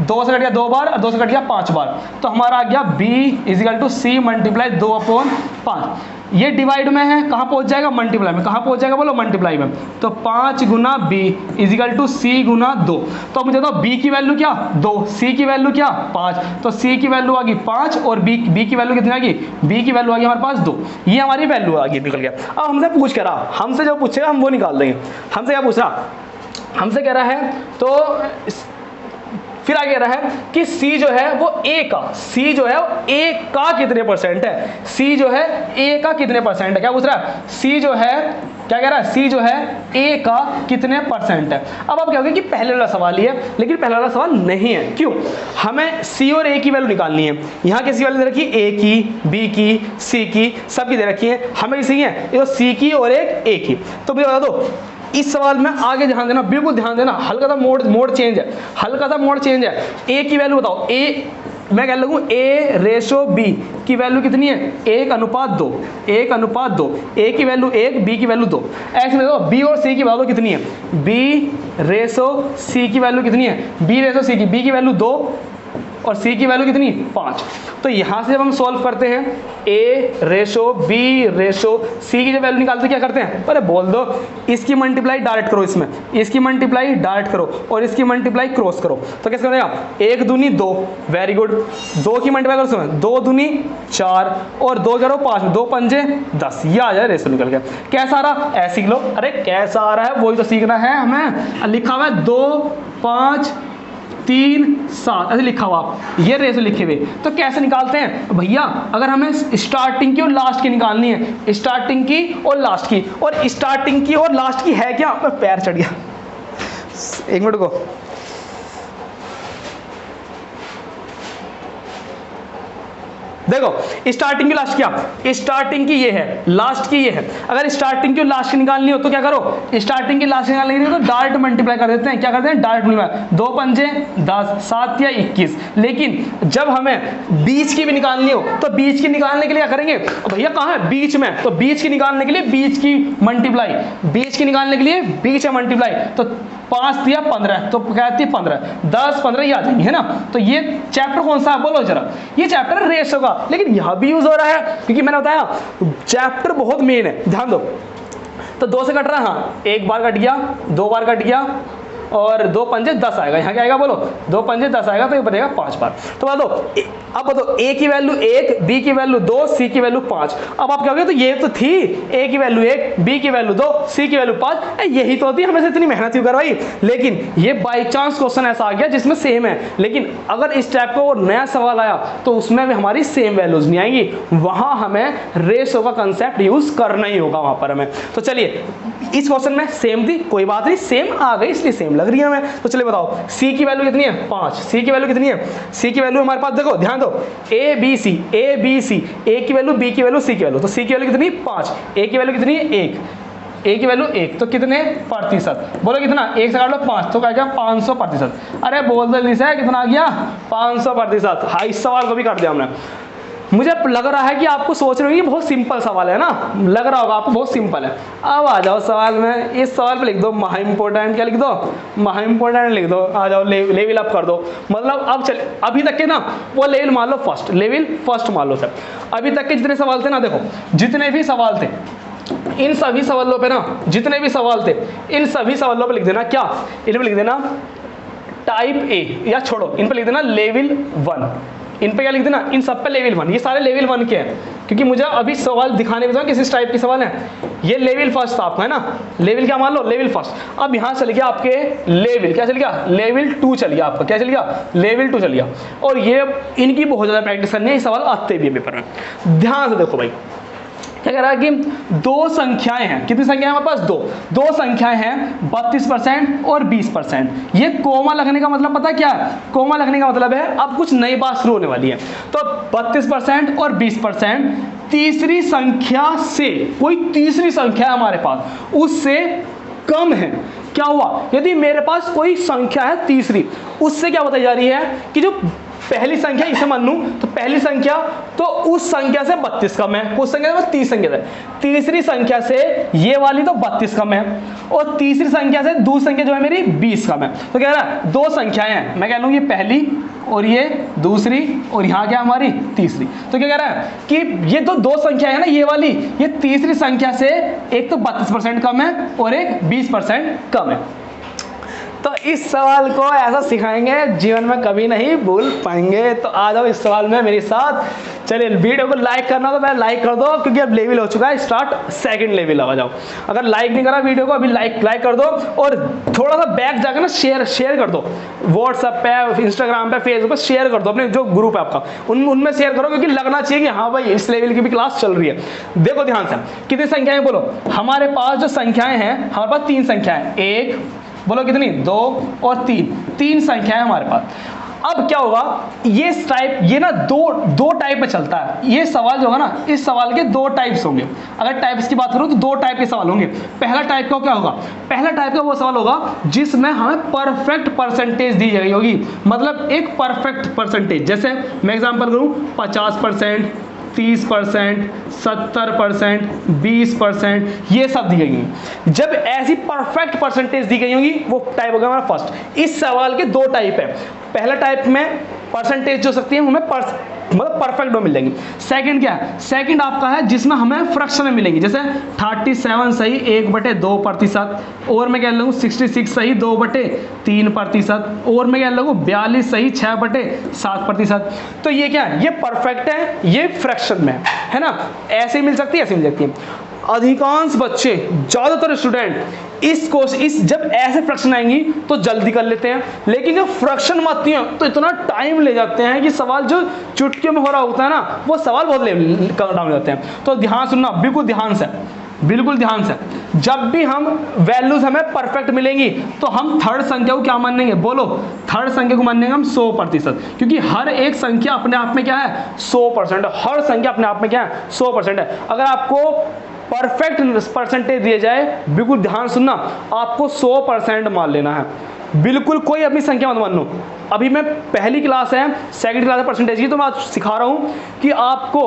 2 से कट गया 2 बार और 2 से कट गया 5 बार, तो हमारा आ गया b equal to c multiply 2/5। ये डिवाइड में है, कहाँ पहुंच जाएगा मल्टीप्लाई में, कहाँ पहुंच जाएगा बोलो मल्टीप्लाई में, तो 5 गुना b इजिकल टू c गुना 2। तो मुझे बताओ b की वैल्यू क्या 2, c की वैल्यू क्या 5, तो c की वैल्यू आ गई 5 और b की वैल्यू कितनी आ गई, b की वैल्यू आ गई हमारे पास 2, ये हमारी वैल्यू आ गई निकल गया। अब हमसे पूछ कर रहा, हमसे जो पूछेगा हम वो निकाल देंगे। हमसे क्या पूछ रहा, हमसे कह रहा है तो फिर आगे कह रहा है कि c जो है वो a का, c जो है वो a का कितने परसेंट है, c जो है a का कितने परसेंट है, क्या पूछ रहा है c जो है, क्या कह रहा है c जो है a का कितने परसेंट है। अब आप कहोगे कि पहले वाला सवाल ही है, लेकिन पहले वाला सवाल नहीं है, क्यों, हमें c और a की वैल्यू निकालनी है। यहाँ किसी वैल्यू दे रखी है a की, b की, c की, सब की दे रखी है, हमें किसी है ये तो c की और एक a की। तो मुझे बता दो इस सवाल में आगे ध्यान देना, बिल्कुल ध्यान देना, हल्का सा मोड चेंज है, हल्का सा मोड चेंज है। a की वैल्यू बताओ, a मैं कह लगूँ a रेशो b की वैल्यू कितनी है 1:2, 1:2, a की वैल्यू 1, b की वैल्यू 2, ऐसे में b और c की वैल्यू कितनी है, b रेशो c की वैल्यू कितनी है, b रेशो c की, b की वैल्यू 2 और c की वैल्यू कितनी 5। तो यहाँ से जब हम सॉल्व करते हैं a ratio b ratio c की जब वैल्यू निकालते क्या करते हैं, अरे बोल दो, इसकी मल्टीप्लाई डायरेक्ट करो, इसमें इसकी मल्टीप्लाई डायरेक्ट करो और इसकी मल्टीप्लाई क्रॉस करो, तो कैसे करेगा 1 दूनी 2, वेरी गुड, 2 की मल्टीप्लाई करो इसमें 2 दूनी 4 और 2 करो 5, 2 पंजे 10, ये आ जाए रेशो निकल गया। कैसा आ रहा ऐसे सीख लो, अरे कैसा आ रहा है वही तो सीखना है हमें, लिखा हुआ है 2 5 3 7 ऐसे लिखा हुआ, ये रेशो लिखे हुए, तो कैसे निकालते हैं भैया, अगर हमें स्टार्टिंग की और लास्ट की निकालनी है, स्टार्टिंग की और लास्ट की, और स्टार्टिंग की और लास्ट की है क्या, पैर चढ़ गया, 1 मिनट को, देखो स्टार्टिंग की लास्ट क्या, स्टार्टिंग की ये है, लास्ट की ये है। अगर स्टार्टिंग की लास्ट की निकालनी हो तो क्या करो, स्टार्टिंग की लास्ट निकालनी है तो डायरेक्ट मल्टीप्लाई कर देते हैं। क्या करते हैं, डायरेक्ट मल्टीप्लाई, 2 पंजे 10, 7 या 21। लेकिन जब हमें बीच की भी निकालनी हो तो बीच की निकालने के लिए क्या करेंगे, भैया कहाँ है, बीच में, तो बीच की निकालने के लिए बीच की मल्टीप्लाई, बीच की निकालने के लिए बीच में मल्टीप्लाई, तो 5 दिया 15, तो कहती है 15, 10 15 ये आ जाएंगे, है ना। तो ये चैप्टर कौन सा है बोलो जरा, ये चैप्टर रेशो का, लेकिन यहां भी यूज हो रहा है क्योंकि मैंने बताया चैप्टर बहुत मेन है, ध्यान दो। तो 2 से कट रहा है, हाँ, 1 बार कट गया, 2 बार कट गया, और 2 पंजे 10 आएगा, यहाँ क्या आएगा बोलो, 2 पंजे 10 आएगा, तो ये बनेगा 5 बार। तो बता दो, अब बताओ a की वैल्यू 1, b की वैल्यू 2, c की वैल्यू 5। अब आप क्या कहोगे, तो ये तो थी, a की वैल्यू 1, b की वैल्यू 2, c की वैल्यू 5, यही तो होती है, हमें से इतनी मेहनत क्यों करवाई। लेकिन ये बाई चांस क्वेश्चन ऐसा आ गया जिसमें सेम है, लेकिन अगर इस टाइप का और नया सवाल आया तो उसमें भी हमारी सेम वैल्यूज नहीं आएंगी, वहां हमें रेशो का कंसेप्ट यूज करना ही होगा वहां पर हमें। तो चलिए, इस क्वेश्चन में सेम थी, कोई बात नहीं, सेम आ गई इसलिए सेम लग रही है हमें। तो चलिए बताओ, c की वैल्यू कितनी है, 5, c की वैल्यू कितनी है, c की वैल्यू हमारे पास देखो ध्यान दो, a b c, a की वैल्यू, b की वैल्यू, c की वैल्यू, तो c की वैल्यू कितनी 5, a की वैल्यू कितनी है 1, a की वैल्यू 1, तो कितने प्रतिशत, बोलो कितना, 1 से काट लो 5, तो क्या गया 500%। अरे बोल दो जल्दी से, कितना आ गया 500%। हाँ, इस सवाल को भी काट दिया हमने। मुझे लग रहा है कि आपको सोच रहे हो कि बहुत सिंपल सवाल है ना, लग रहा होगा आपको बहुत सिंपल है। अब आ जाओ सवाल में, इस सवाल पे लिख दो महा इंपॉर्टेंट, क्या लिख दो, महा इंपॉर्टेंट लिख दो, आ जाओ लेवल अप कर दो। मतलब अब चल, अभी तक के ना वो लेवल मान लो फर्स्ट, लेवल फर्स्ट मान लो सर। अभी तक के जितने सवाल थे ना, देखो जितने भी सवाल थे, इन सभी सवालों पे ना, जितने भी सवाल थे इन सभी सवालों पे लिख देना क्या, इन पे लिख देना टाइप ए, या छोड़ो इन पे लिख देना लेवल 1। इन पे क्या लिख देना, इन सब पे लेवल 1, ये सारे लेवल 1 के हैं, क्योंकि मुझे अभी सवाल दिखाने में किस टाइप के सवाल हैं। ये लेवल फर्स्ट था आपका, है ना, लेवल क्या मान लो, लेवल फर्स्ट। अब यहाँ चल गया आपके लेवल, क्या चल गया, लेवल 2 चल गया आपका, क्या चल गया, लेवल 2 चल गया। और ये इनकी बहुत ज़्यादा प्रैक्टिस करनी है, ये सवाल आते भी है पेपर में। ध्यान से देखो भाई, क्या कह रहा है कि 2 संख्याएं हैं, कितनी संख्या है हमारे पास, 2 संख्याएं हैं, 32% और 20%। ये कोमा लगने का मतलब पता क्या है, कोमा लगने का मतलब है अब कुछ नई बात शुरू होने वाली है। तो 32% और 20% तीसरी संख्या से, कोई तीसरी संख्या है हमारे पास, उससे कम है। क्या हुआ, यदि मेरे पास कोई संख्या है तीसरी, उससे क्या बताई जा रही है कि जो पहली संख्या, इसे मान लूं तो पहली संख्या तो उस संख्या से 32 कम है, उस संख्या से 30 संख्या से, तीसरी संख्या से ये वाली तो 32 कम है, और तीसरी संख्या से दूसरी संख्या जो है मेरी 20 कम है। तो कह रहा है 2 संख्याएं हैं, मैं कह लूँ ये पहली और ये दूसरी, और यहाँ क्या हमारी तीसरी। तो क्या कह रहा है कि ये तो 2 संख्या है ना, ये वाली, ये तीसरी संख्या से एक तो 32% कम है और एक 20% कम है। तो इस सवाल को ऐसा सिखाएंगे जीवन में कभी नहीं भूल पाएंगे। तो आ जाओ इस सवाल में मेरे साथ। चलिए, वीडियो को लाइक करना तो पहले लाइक कर दो, क्योंकि अब लेवल हो चुका है स्टार्ट, सेकंड लेवल आ जाओ। अगर लाइक नहीं करा वीडियो को, अभी लाइक कर दो, और थोड़ा सा बैक जाकर ना शेयर कर दो, व्हाट्सएप पे, इंस्टाग्राम पे, फेसबुक पे शेयर कर दो, अपने जो ग्रुप है आपका उनमें शेयर करो, क्योंकि लगना चाहिए कि हाँ भाई इस लेवल की भी क्लास चल रही है। देखो ध्यान से, कितनी संख्याएं बोलो, हमारे पास जो संख्याएं हैं, हमारे पास 3 संख्याएं, 1 बोलो कितनी, 2 और 3 संख्याएं हमारे पास। अब क्या होगा, ये टाइप, ये ना दो टाइप में चलता है ये सवाल जो होगा ना, इस सवाल के 2 टाइप्स होंगे। अगर टाइप्स की बात करूं तो 2 टाइप के सवाल होंगे। पहला टाइप का क्या होगा, पहला टाइप का वो सवाल होगा जिसमें हमें परफेक्ट परसेंटेज दी गई होगी, मतलब एक परफेक्ट परसेंटेज। जैसे मैं एग्जांपल करूं, 50%, 30%, 70%, 20%, ये सब दी गई होंगी। जब ऐसी परफेक्ट परसेंटेज दी गई होगी, वो टाइप होगा हमारा फर्स्ट। इस सवाल के 2 टाइप है। पहला टाइप में परसेंटेज जो सकती है हमें मतलब परफेक्ट में मिल जाएगी। सेकंड क्या है, सेकंड आपका है जिसमें हमें फ्रैक्शन में मिलेंगी। जैसे 37 सही 1/2%, और मैं कह लूँ 66 सही 2/3%, और मैं कह लूँ 42 सही 6/7%। तो ये क्या है, ये परफेक्ट है, ये फ्रैक्शन में है ना, ऐसे मिल सकती है, ऐसे मिल सकती है। अधिकांश बच्चे, ज़्यादातर स्टूडेंट इस जब ऐसे फ्रैक्शन आएंगी तो जल्दी कर लेते हैं, लेकिन जब फ्रैक्शन में आती हैं तो इतना टाइम ले जाते हैं कि सवाल जो चुटकियों में हो रहा होता है ना, वो सवाल बहुत डाउन हो जाते हैं। तो ध्यान सुनना, बिल्कुल ध्यान से, बिल्कुल ध्यान से। जब भी हम वैल्यूज हमें परफेक्ट मिलेंगी तो हम थर्ड संख्या को क्या मानेंगे, बोलो, थर्ड संख्या को मानेंगे हम 100%, क्योंकि हर एक संख्या अपने आप में क्या है, 100%। हर संख्या अपने आप में क्या है, 100% है। अगर आपको परफेक्ट परसेंटेज दिया जाए, बिल्कुल ध्यान सुनना, आपको 100% मान लेना है, बिल्कुल कोई अपनी संख्या मत मान लो। अभी मैं पहली क्लास है, सेकंड क्लास है परसेंटेज की, तो मैं आज सिखा रहा हूँ कि आपको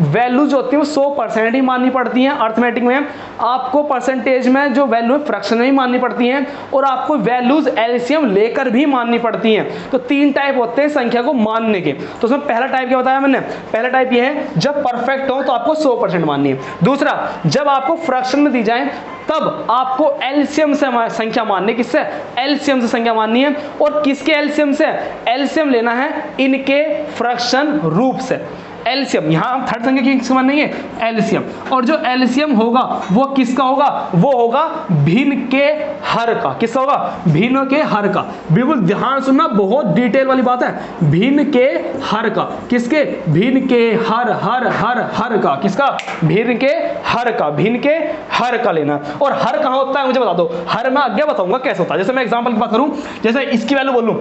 वैल्यूज होती है वो 100% ही माननी पड़ती हैं। अर्थमेटिक में आपको परसेंटेज में जो वैल्यू है फ्रैक्शन में ही माननी पड़ती हैं, और आपको वैल्यूज एलसीएम लेकर भी माननी पड़ती हैं। तो 3 टाइप होते हैं संख्या को मानने के। तो उसमें पहला टाइप क्या बताया मैंने, पहला टाइप ये है जब परफेक्ट हो तो आपको 100% माननी है। दूसरा, जब आपको फ्रैक्शन में दी जाए तब आपको एलसीएम से संख्या माननी, किससे, एलसीएम से संख्या माननी है। और किसके एलसीएम से, एलसीएम लेना है इनके फ्रैक्शन रूप से। एलसीएम यहां हम थर्ड संख्या की मानेंगे एलसीएम, और जो एलसीएम होगा वो किसका होगा, वो होगा भिन्न के हर का। किसका होगा, भिन्न के हर का। बिल्कुल ध्यान सुनना, बहुत डिटेल वाली बात है। भिन्न के हर का, किसके, भिन्न के हर हर हर हर का, किसका, भिन्न के हर का, भिन्न के हर का लेना। और हर कहां होता है मुझे बता दो, हर मैं आगे बताऊंगा कैसे होता है। जैसे मैं एग्जांपल की बात करूं, जैसे इसकी वैल्यू बोलूं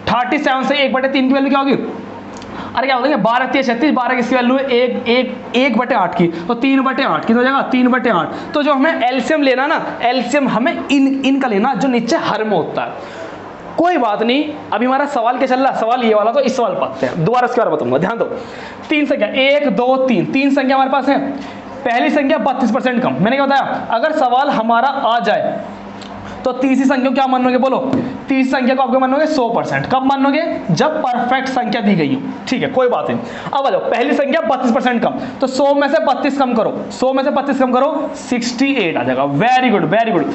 37 से 1/3 की वैल्यू क्या होगी, अरे क्या बोलेंगे 12 3 36, 12 किसकी वैल्यू है 1/8 की, तो 3/8 की हो जाएगा 3/8। तो जो हमें एलसीएम लेना ना, एलसीएम हमें इनका लेना जो नीचे हर में होता है। कोई बात नहीं, अभी हमारा सवाल क्या चल रहा है, सवाल ये वाला, तो इस सवाल पाते हैं, दोबारा इसके बारे में बताऊंगा, ध्यान दो। 3 संख्या 1 2 3, 3 संख्या हमारे पास है। पहली संख्या 32% कम, मैंने क्या बताया, अगर सवाल हमारा आ जाए तो तीसरी संख्या को क्या मानोगे, बोलो, तीसरी संख्या को आपको मानोगे 100%। कब मानोगे, जब परफेक्ट संख्या दी गई हो, ठीक है, कोई बात नहीं। अब आ जाओ, पहली संख्या 32% कम, तो 100 में से 32 कम करो, 100 में से 32 कम करो, 68 आ जाएगा। Very good very good.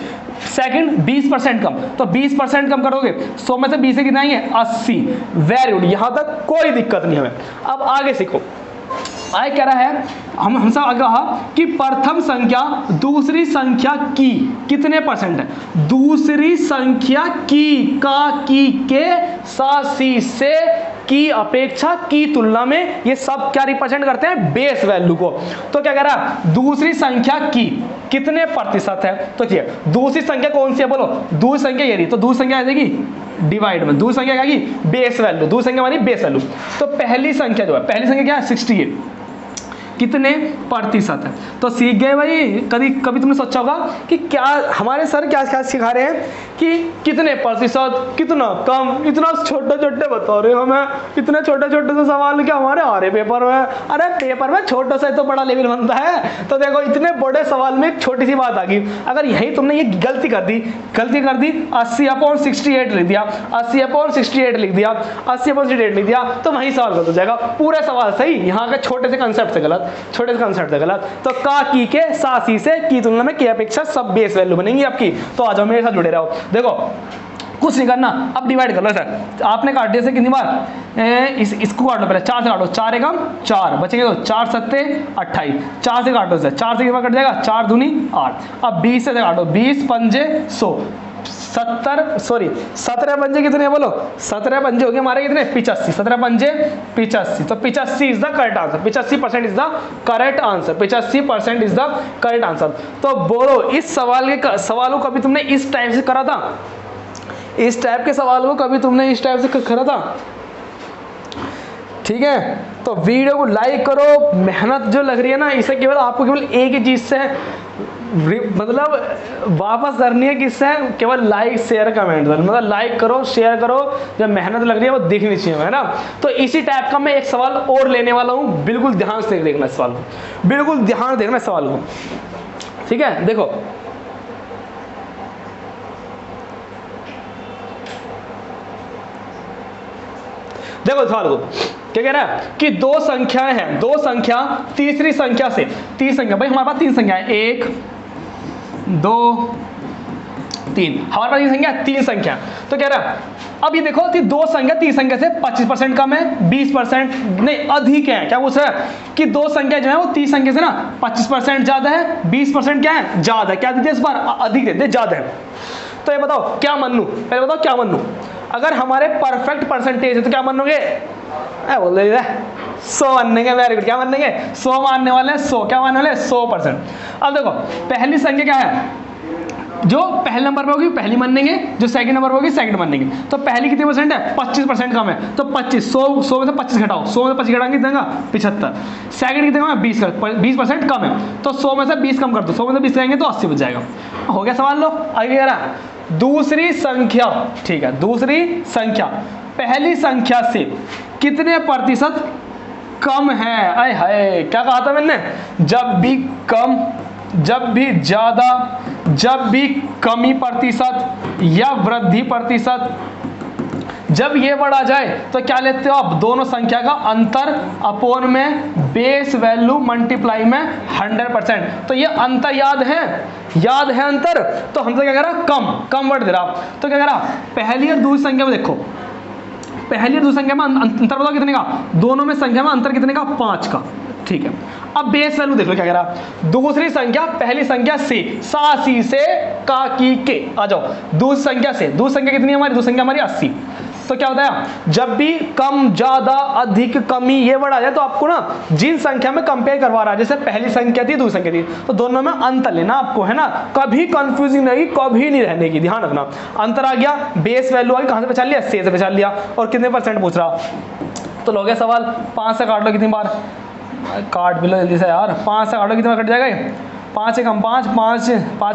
Second 20% कम, तो 20% कम करोगे, 100 में से 20 से कितना आएंगे, 80। वेरी गुड, यहां तक कोई दिक्कत नहीं हमें। अब आगे सीखो, आगे कह रहा है, हमसे आगे कहा कि प्रथम संख्या दूसरी संख्या की कितने परसेंट है, दूसरी संख्या की का, की के, सासी से, की अपेक्षा, की तुलना में, ये सब क्या रिप्रेजेंट करते हैं, बेस वैल्यू को। तो क्या कह रहा है, दूसरी संख्या की कितने प्रतिशत है, तो ठीक है, दूसरी संख्या कौन सी है, बोलो, दूसरी संख्या ये रही, तो दूसरी संख्या आ जाएगी डिवाइड में, दूसरी संख्या क्या की, बेस वैल्यू, दूसरी संख्या मानी बेस वैल्यू। तो पहली संख्या जो है, पहली संख्या क्या है 68, कितने प्रतिशत है। तो सीख गए भाई। कभी तुमने सोचा होगा कि क्या हमारे सर क्या क्या सिखा रहे हैं कि कितने प्रतिशत, कितना कम, इतना छोटे छोटे बता रहे हो हमें, इतने छोटे छोटे से सवाल क्या हमारे आ रहे पेपर में। अरे पेपर में छोटे से तो बड़ा लेवल बनता है। तो देखो इतने बड़े सवाल में एक छोटी सी बात आ गई, अगर यही तुमने ये गलती कर दी 80/68 लिख दिया, 80/68 लिख दिया, 80/68 लिख दिया, तो वही सवाल गलत हो जाएगा। पूरा सवाल सही, यहाँ के छोटे से कंसेप्ट से गलत, छोटे से कंसेप्ट से गलत। तो का, की के, सासी से, की तुलना में, की अपेक्षा, सब बेस वैल्यू बनेंगी आपकी। तो आ जाओ मेरे साथ जुड़े रहो। देखो कुछ नहीं करना, अब डिवाइड कर लो सर। आपने काट दिया से कितनी बार, इसको काट लो, पहले 4 से काटो, 4 एकम 4 बचेंगे, तो 4 सत्ते 28, 4 से काटो, 4 से कितना कट जाएगा, 4 दूनी 8। अब 20 से काटो, 20 पंजे 100, 17 पंजे कितने बोलो, 17 पंजे हो गए हमारे कितने, 85, 17 पंजे 85। तो 85 is the correct answer, 85% is the correct answer, 85% is the correct answer. तो बोलो, इस सवाल के सवालों को कभी तुमने इस टाइप से करा था, इस टाइप के सवाल को कभी तुमने इस टाइप से करा था, ठीक है। तो वीडियो को लाइक करो, मेहनत जो लग रही है ना, इसे केवल आपको केवल एक ही चीज से मतलब वापस करनी है, किससे, केवल लाइक शेयर कमेंट, मतलब लाइक करो शेयर करो, जब मेहनत लग रही है वो दिखनी चाहिए, है ना। तो इसी टाइप का मैं एक सवाल और लेने वाला हूँ, बिल्कुल ध्यान से देखना इस सवाल को, बिल्कुल ध्यान देखना इस सवाल को, ठीक है। देखो देखो सवाल को क्या कह रहा है कि दो संख्याएं हैं, दो संख्या तीसरी संख्या से, तीसरी संख्या, भाई हमारे पास 3 संख्या है, 1 2 3, हमारे पास ये संख्या 3 संख्या। तो कह रहा है अब ये देखो कि 2 संख्या 3 संख्या से 25% कम है, 20% नहीं अधिक है। क्या पूछ रहा है कि 2 संख्या जो है वो 3 संख्या से ना 25% ज्यादा है, 20% क्या है, ज्यादा है। क्या दीजिए इस बार, अधिक देते, ज्यादा है। तो ये बताओ क्या मान लूं, पहले बताओ क्या मान लूं। अगर हमारे परफेक्ट परसेंटेज है तो क्या मानोगे, बोल रहे 100 मानेंगे, वेरी गुड, क्या मानेंगे 100 मानने वाले हैं, 100 क्या मानने वाले 100%। अब देखो पहली संख्या क्या है, जो पहले नंबर पे होगी पहली मानेंगे, जो सेकंड नंबर पे होगी सेकंड मानेंगे। तो पहली कितने परसेंट है, 25% कम है, तो 25, 100 में से 25 घटाओ, 100 में से 25 घटाएंगे कितना, 75। सेकंड कितने कम है, 20% कम है, तो 100 में से 20 कम कर दो, 100 में से 20 करेंगे तो 80 बच जाएगा। हो गया सवाल। लो आगे कह रहा है दूसरी संख्या, ठीक है, दूसरी संख्या पहली संख्या से कितने प्रतिशत कम है। आय हाय, क्या कहा था मैंने, जब भी कम, जब भी ज्यादा, जब भी कमी प्रतिशत या वृद्धि प्रतिशत, जब ये वर्ड आ जाए तो क्या लेते हो आप, दोनों संख्या का अंतर अपोन में बेस वैल्यू मल्टीप्लाई में 100%। तो ये अंतर याद है, याद है अंतर, तो हमसे क्या कह रहा, कम, कम वर्ड दे रहा। तो क्या कह रहा, पहली और दूसरी संख्या में देखो, पहली और दूसरी संख्या में अंतर बताओ कितने का, दोनों में संख्या में अंतर कितने का, 5 का, ठीक है। अब बेस वैल्यू देख लो क्या कह रहा, दूसरी संख्या पहली संख्या से, सासी से काकी के, आ जाओ दूसरी संख्या से, दूसरी संख्या कितनी है हमारी, दूसरी संख्या हमारी 80। तो क्या होता है, जब भी कम, ज्यादा, अधिक, कमी ये वर्ड आ जाए तो आपको ना जिन संख्या में कंपेयर करवा रहा है, जैसे पहली संख्या थी दूसरी संख्या थी, तो दोनों में अंतर लेना आपको, है ना, कभी कंफ्यूजिंग नहीं, कभी नहीं रहने की, ध्यान रखना। अंतर आ गया, बेस वैल्यू आ गई, कहां से पहचान लिया, से पहचान लिया, और कितने परसेंट पूछ रहा, तो लो गया सवाल, 5 से काट लो, कितनी बार काट भी लो जल्दी से यार, 5 से काट लो, कितना कट जाएगा, 5 से कम 5, 5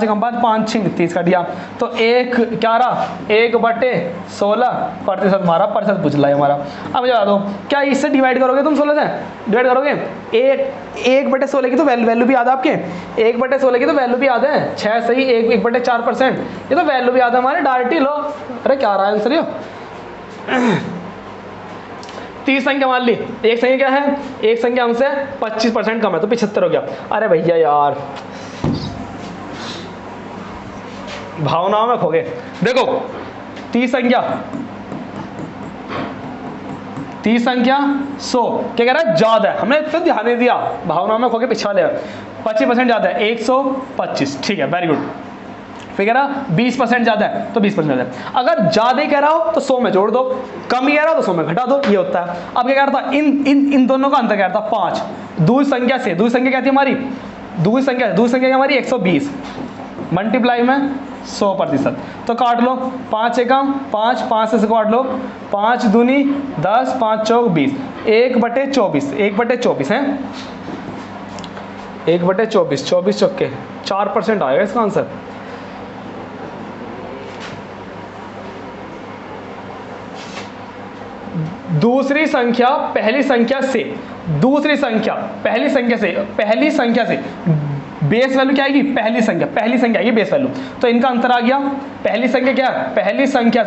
से कम 5, 5 6 30 कट गया, तो एक क्या रहा, 1/16% मारा, प्रतिशत पूछ रहा है हमारा। अब बता दो, क्या इससे डिवाइड करोगे तुम, 16 से डिवाइड करोगे, 1/16 की तो वैल्यू भी याद है आपके, 1/16 की तो वैल्यू भी याद है, 6 सही 1/4%, ये तो वैल्यू भी याद है हमारे, डायरेक्ट ही लो। अरे क्या रहा है आंसर, ये 30 संख्या मान ली, एक संख्या क्या है, एक संख्या हमसे 25% कम है, तो 75 हो गया। अरे भैया यार, भावनाओं में खो गए। देखो 30 संख्या 100, क्या कह रहा है, ज्यादा है, हमने तो ध्यान नहीं दिया, भावनाओं में खो गए, पिछा ले, 25% ज्यादा है, 125, ठीक है, वेरी गुड। फिर कह रहा 20% ज्यादा है, तो 20% ज्यादा है। अगर ज्यादा ही कह रहा हो तो 100 में जोड़ दो, कम ही कह रहा हो तो 100 में घटा दो, ये होता है। अब क्या कह रहा था, इन दोनों का अंतर कह रहा था 5, दूसरी संख्या से, दूसरी संख्या क्या थी हमारी, दूसरी संख्या हमारी 120 मल्टीप्लाई में 100%, तो काट लो, 5 से कम 5, 5 से काट लो, 5 दूनी 10, 5 चौक 20, 1/24, 1/24 है, 1/24, 24 चौके 4% आएगा इसका आंसर। दूसरी संख्या पहली संख्या से, दूसरी संख्या पहली संख्या से बेस वैल्यू क्या आएगी, पहली संख्या आएगी बेस वैल्यू, तो इनका अंतर आ गया। पहली संख्या क्या है, पहली संख्या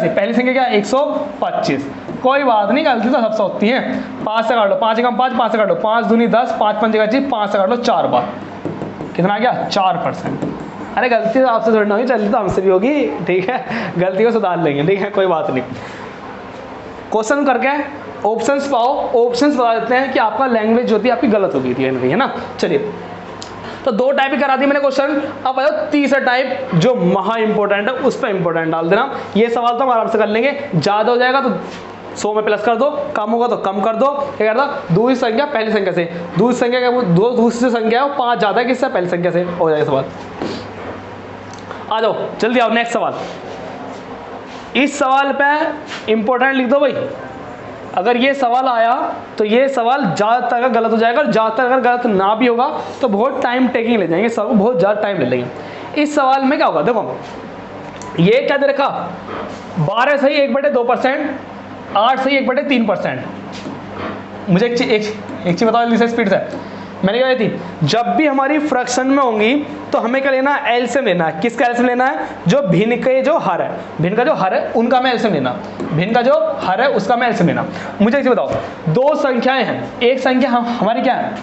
क्या है 125, कोई बात नहीं, गलती तो सबसे होती है। 5 से काट लो, 5 कम 5, 5 से काट लो, 5 दूनी 10, 5 पंजे का 5 से काट लो 4 बार, कितना आ गया 4%। अरे गलती तो आपसे थोड़ी ना होगी, चलती तो हमसे भी होगी, ठीक है, गलती को सुधार लेंगे, ठीक है, कोई बात नहीं। क्वेश्चन करके ऑप्शंस पाओ, ऑप्शंस बता देते हैं कि आपका लैंग्वेज जो थी आपकी गलत हो गई थी है ना। चलिए, तो 2 टाइप ही करा दी मैंने क्वेश्चन, अब आयो तीसरा टाइप जो महा इंपॉर्टेंट है, उस पर इंपॉर्टेंट डाल देना। ये सवाल तो हम आराम से कर लेंगे, ज्यादा हो जाएगा तो 100 में प्लस कर दो, कम होगा तो कम कर दो। क्या करता, दूसरी संख्या पहली संख्या से, दूसरी संख्या क्या, दूसरी संख्या है 5 ज्यादा है किससे, पहली संख्या से, हो जाएगा सवाल। आ जाओ जल्दी आओ, नेक्स्ट सवाल। इस सवाल पे इंपॉर्टेंट लिख दो भाई, अगर ये सवाल आया तो ये सवाल ज़्यादातर अगर गलत हो जाएगा, और ज़्यादातर अगर गलत ना भी होगा तो बहुत टाइम टेकिंग ले जाएंगे, सब बहुत ज़्यादा टाइम ले लेंगे। इस सवाल में क्या होगा, देखो ये क्या दे रखा, 12 सही 1/2%, 8 सही 1/3%। मुझे एक चीज़ बताओ जल्दी से, स्पीड से, मैंने क्या थी, जब भी हमारी फ्रैक्शन में होंगी तो हमें क्या लेना है, एलसीएम लेना है। किसका एलसीएम लेना है, जो भिन्न के जो हर है, भिन्न का जो हर है उनका मैं एलसीएम लेना, भिन्न का जो हर है उसका मैं एलसीएम लेना। मुझे एक चीज बताओ, 2 संख्याएं हैं, एक संख्या हमारी क्या है,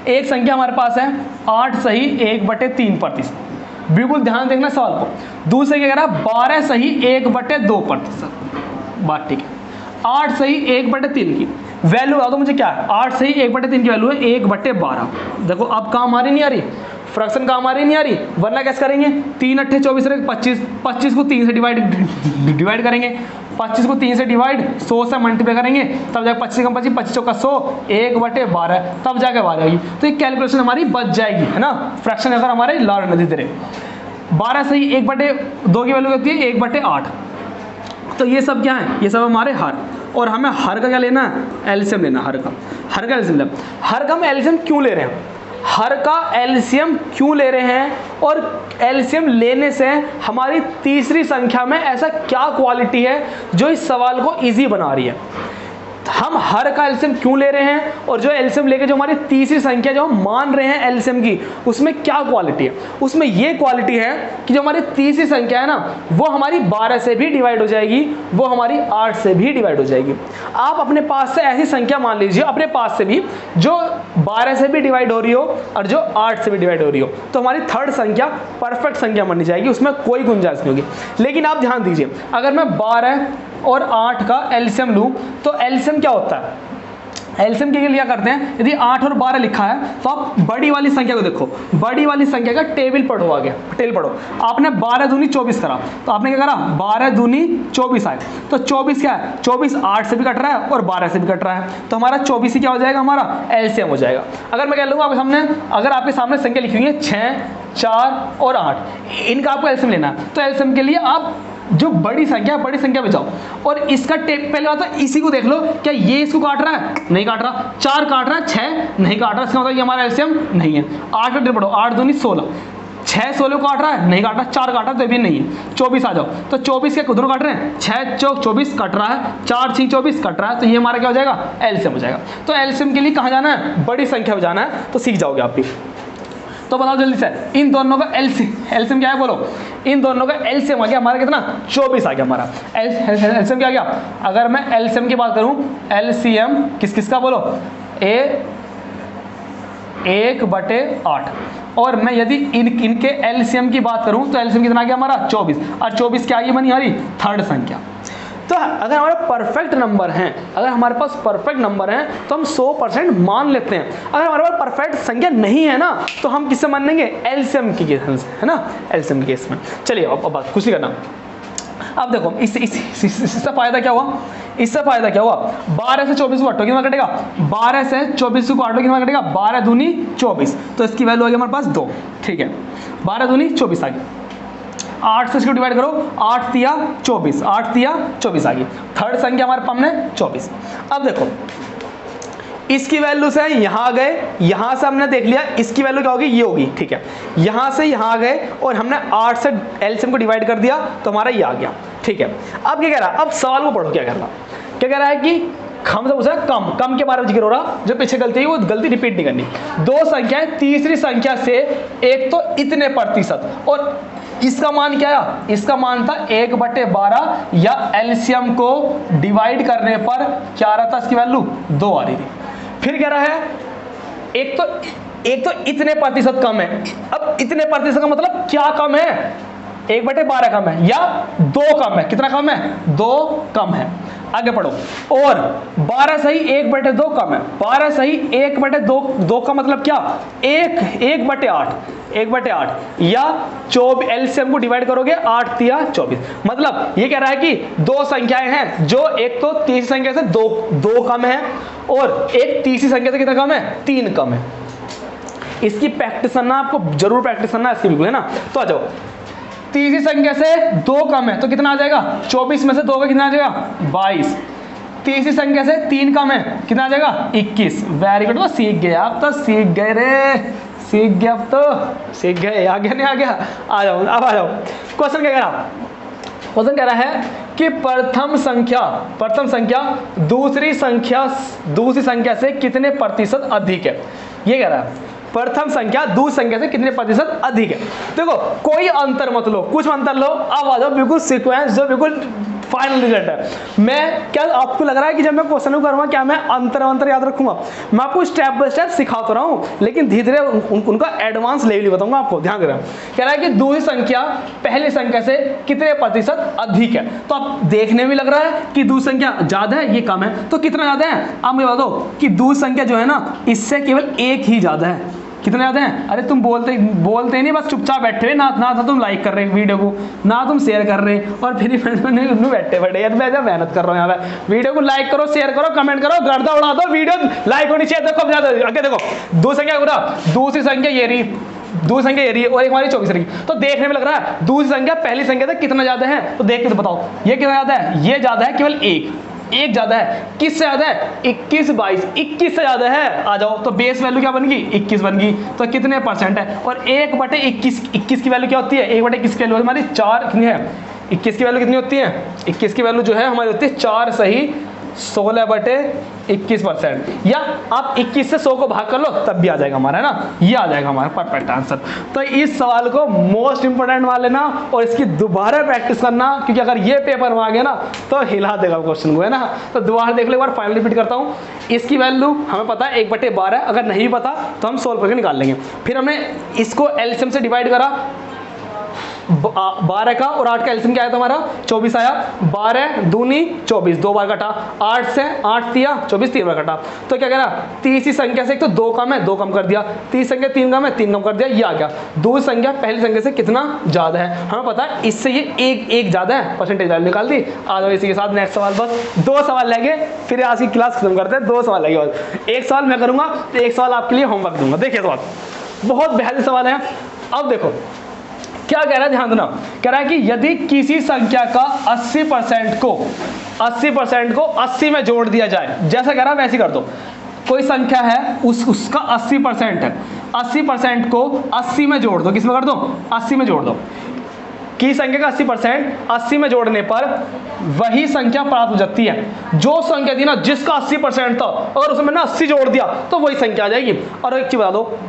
एक संख्या हमारे पास है 8 सही 1/3%, बिल्कुल ध्यान देखना सवाल को। दूसरे क्या कह रहा है, 12 सही 1/2%, बात ठीक है। 8 सही 1/3 की वैल्यू बता दो मुझे क्या है, 8 सही 1/3 की वैल्यू है 1/12। देखो अब काम आ रही नहीं आ रही, फ्रैक्शन काम आ रही नहीं आ रही, वरना कैसे करेंगे, 3 8 24 25, 25 को 3 से डिवाइड करेंगे, 25 को 3 से डिवाइड 100 से मल्टीप्लाई करेंगे, तब जाकर 25 कम 25, 25 चौका 100, 1/12, तब जाके बात आएगी। तो ये कैलकुलेशन हमारी बच जाएगी, है ना, फ्रैक्शन अगर हमारे लाड़ नदी तेरे। 12 से ही 1/2 की वैल्यू होती है 1/8। तो ये सब क्या है, ये सब हमारे हर, और हमें हर का क्या लेना है, एलसीएम लेना है। हर का एलसीएम लेना। हर का हम एलसीएम क्यों ले रहे हैं, हर का एलसीएम क्यों ले रहे हैं, और एलसीएम लेने से हमारी तीसरी संख्या में ऐसा क्या क्वालिटी है जो इस सवाल को इजी बना रही है। हम हर का एलसीएम क्यों ले रहे हैं, और जो एलसीएम लेके जो हमारी तीसरी संख्या जो हम मान रहे हैं एलसीएम की, उसमें क्या क्वालिटी है। उसमें ये क्वालिटी है कि जो हमारी तीसरी संख्या है ना, वो हमारी 12 से भी डिवाइड हो जाएगी, वो हमारी 8 से भी डिवाइड हो जाएगी। आप अपने पास से ऐसी संख्या मान लीजिए, अपने पास से भी जो 12 से भी डिवाइड हो रही हो और जो 8 से भी डिवाइड हो रही हो, तो हमारी थर्ड संख्या परफेक्ट संख्या मानी जाएगी, उसमें कोई गुंजाइश नहीं होगी। लेकिन आप ध्यान दीजिए, अगर मैं 12 और 8 का एलसीएम लूं तो एलसीएम क्या होता है, एलसीएम के लिए क्या करते हैं, यदि 8 और 12 लिखा है तो आप बड़ी वाली संख्या को देखो, बड़ी वाली संख्या का टेबल पढ़ो, आगे टेबल पढ़ो। आपने 12 दूनी 24 करा, तो आपने क्या करा, 12 दूनी 24 आए, तो 24 क्या है, 24 8 से भी कट रहा है और 12 से भी कट रहा है, तो हमारा 24 ही क्या हो जाएगा, हमारा एलसीएम हो जाएगा। अगर मैं कह लूँगा आपके सामने, अगर आपके सामने संख्या लिखी हुई है 6, 4 और 8, इनका आपको एलसीएम लेना है, तो एलसीएम के लिए आप जो बड़ी संख्या पे जाओ और इसका पहले बात तो इसी को देख लो, क्या ये इसको काट रहा है, नहीं काट रहा। 4 काट रहा है, 6 नहीं काट रहा, इसका मतलब ये हमारा एलसीएम नहीं है। 8 पे पढ़ो, 8 दूनी 16, 6 16 को काट रहा है, नहीं काट रहा। 4 काट रहा है तो भी नहीं है। 24 आ जाओ, तो 24 के दोनों काट रहे हैं, 6 चौक 24 कट रहा है, 4 6 24 कट रहा है, तो ये हमारा क्या हो जाएगा, एलसीएम हो जाएगा। तो एलसीएम के लिए कहाँ जाना है, बड़ी संख्या में जाना है, तो सीख जाओगे आप भी। तो बताओ जल्दी से, इन दोनों का एलसीएम क्या है, बोलो। इन दोनों का एलसीएम आ गया हमारा कितना, 24 आ गया हमारा। एलसीएम क्या आ गया, अगर मैं एलसीएम की बात करूं, एलसीएम किस किस का, बोलो, 1/8, और मैं यदि इनके एलसीएम की बात करूं तो एलसीएम कितना आ गया हमारा, 24, और 24 क्या आ गई बनी हमारी थर्ड संख्या। तो अगर हमारे परफेक्ट नंबर हैं, अगर हमारे पास परफेक्ट नंबर हैं तो हम 100% मान लेते हैं। अगर हमारे पास परफेक्ट संख्या नहीं है ना, तो हम किससे मान लेंगे, एलसीएम की केस है ना, एलसीएम के केस में। चलिए अब बात कुछ नहीं करना। अब देखो इससे फायदा क्या हुआ, इससे फायदा क्या हुआ, 12 से 24 को काटो कितना कटेगा, 12 से 24 को काटो कितना कटेगा, 12 दूनी 24, तो इसकी वैल्यू आ गई हमारे पास 2, ठीक है। 12 दूनी 24 आ गई। 8 से इसको डिवाइड करो, 8 तिया 24, 8 तिया 24 आ गई। थर्ड संख्या हमारे पास में 24। अब देखो इसकी वैल्यू से यहां गए, यहां से हमने देख लिया इसकी वैल्यू क्या होगी, ये होगी, ठीक है। यहां से यहां गए और हमने 8 से एलसीएम को डिवाइड कर दिया, तो हमारा ये आ गया, ठीक है। अब क्या कह रहा है, अब सवाल को पढ़ो, क्या कह रहा है कि हमसे पूछा कम के बारे में जिक्र हो रहा, जो पीछे गलती है वो गलती रिपीट नहीं करनी। दो संख्याएं तीसरी संख्या से एक तो इतने प्रतिशत, और इसका मान क्या है, इसका मान था 1/12, या एलसीएम को डिवाइड करने पर क्या आ रहा था, इसकी वैल्यू 2 आ रही थी। फिर कह रहा है एक तो इतने प्रतिशत कम है। अब इतने प्रतिशत का मतलब क्या कम है, 1/12 कम है या 2 कम है, कितना कम है, 2 कम है। आगे पढ़ो, और 12 सही 1/2 कम है, 12 सही 1/2 का मतलब क्या, 1/8, या एलसीएम को डिवाइड करोगे 8 तिया 24, मतलब ये कह रहा है कि दो संख्याएं हैं जो एक तो तीसरी संख्या से दो कम है, और एक तीसरी संख्या से कितना कम है, 3 कम है। इसकी प्रैक्टिस करना, आपको जरूर प्रैक्टिस करना इसकी, बिल्कुल है ना। तो आ जाओ, तीसरी संख्या से 2 कम है तो कितना आ जाएगा, 24 में से 2 का कितना आ जाएगा, 22। तीसरी संख्या से 3 कम है, कितना आ जाएगा, 21। वेरी गुड, वो सीख गए आप, तो सीख गए रे, सीख गए अब तो, सीख गए। आ गया नहीं आ गया, आ जाओ, अब आ जाओ। क्वेश्चन क्या कह रहा, क्वेश्चन कह रहा है कि प्रथम संख्या दूसरी संख्या से कितने प्रतिशत अधिक है। ये कह रहा है प्रथम संख्या दूसरी संख्या से कितने प्रतिशत अधिक है। देखो कोई अंतर मत लो, कुछ अंतर लो, अब आ जाओ बिल्कुल सीक्वेंस जो बिल्कुल फाइनल रिजल्ट है। मैं क्या आपको लग रहा है कि जब मैं क्वेश्चन करूंगा क्या मैं अंतर याद रखूंगा, मैं आपको स्टेप बाय स्टेप सिखाता रहा हूं, लेकिन धीरे धीरे उनका एडवांस लेवल बताऊंगा आपको, ध्यान देना। कह रहा है कि दूसरी संख्या पहली संख्या से कितने प्रतिशत अधिक है। तो आप देखने में लग रहा है कि दूसरी संख्या ज्यादा है, ये कम है, तो कितना ज्यादा है, आप मुझे बता दो कि दूसरी संख्या जो है ना, इससे केवल 1 ही ज्यादा है। कितने ज्यादा हैं, अरे तुम बोलते नहीं, बस चुपचाप बैठे हुए, ना तुम लाइक कर रहे वीडियो को, ना तुम शेयर कर रहे, और फिर बैठे यार, मैं जब मेहनत कर रहा हूँ यहाँ पे। वीडियो को लाइक करो, शेयर करो, कमेंट करो, गर्दा उड़ा दो, वीडियो लाइक होनी चाहिए। देखो ज्यादा आगे देखो, दूसरी संख्या पूरा, दूसरी संख्या ये रही दूसरी संख्या ये रही है और एक हमारी 24 रही, तो देखने में लग रहा है दूसरी संख्या पहली संख्या से कितना ज्यादा है, तो देख के तो बताओ ये कितना ज्यादा है, ये ज्यादा है केवल एक ज्यादा है, किससे ज्यादा है 21 22, 21 से ज्यादा है। आ जाओ, तो बेस वैल्यू क्या बन गई 21 बन गई, तो कितने परसेंट है, और 1/21 की वैल्यू क्या होती है, 1/21 की वैल्यू हमारी 4 कितनी है, 21 की वैल्यू कितनी होती है, 21 की वैल्यू जो है हमारी होती है 4 सही 16/21%, या आप 21 से 100 को भाग कर लो तब भी आ जाएगा हमारा, है ना, ये आ जाएगा हमारा परफेक्ट आंसर। तो इस सवाल को मोस्ट इंपोर्टेंट मान लेना और इसकी दोबारा प्रैक्टिस करना, क्योंकि अगर ये पेपर में आ गया ना तो हिला देगा क्वेश्चन को, है ना। तो दोबारा देख लो एक बार, फाइनल रिपीट करता हूँ। इसकी वैल्यू हमें पता है 1/12, अगर नहीं पता तो हम सोल्व करके निकाल लेंगे। फिर हमने इसको एलसीएम से डिवाइड करा, 12 का और 8 का एलसीएम क्या आया तुम्हारा 24 आया, 12 दूनी 24 दो बार कटा, 8 से 8 दिया 24 3 बार कटा, तो क्या कह रहा तीसरी संख्या से एक तो 2 कम है 2 कम कर दिया, तीसरी संख्या 3 कम है 3 कम कर दिया, ये आ गया। दूसरी संख्या पहली संख्या से कितना ज्यादा है, हमें पता है इससे ये एक ज्यादा है, परसेंटेज वैल्यू निकाल दी। आ जाओ इसी के साथ नेक्स्ट सवाल, बस 2 सवाल लेंगे फिर आज की क्लास खत्म करते हैं। 2 सवाल लेंगे बस, एक सवाल मैं करूंगा तो एक सवाल आपके लिए होमवर्क दूंगा। देखिए सवाल बहुत बेहतरीन सवाल है। अब देखो क्या कह रहा है, ध्यान देना, कह रहा है कि यदि किसी संख्या का 80% को 80 में जोड़ दिया जाए, जैसा कह रहा है वैसे कर दो। कोई संख्या है उसका 80% है, 80% को 80 में जोड़ दो, किसमें कर दो 80 में जोड़ दो। की संख्या का 80% 80 में जोड़ने पर वही संख्या प्राप्त हो जाती है। जो संख्या थी ना जिसका 80% था, अगर उसमें ना 80 जोड़ दिया तो वही संख्या आ जाएगी। और एक चीज बता दो,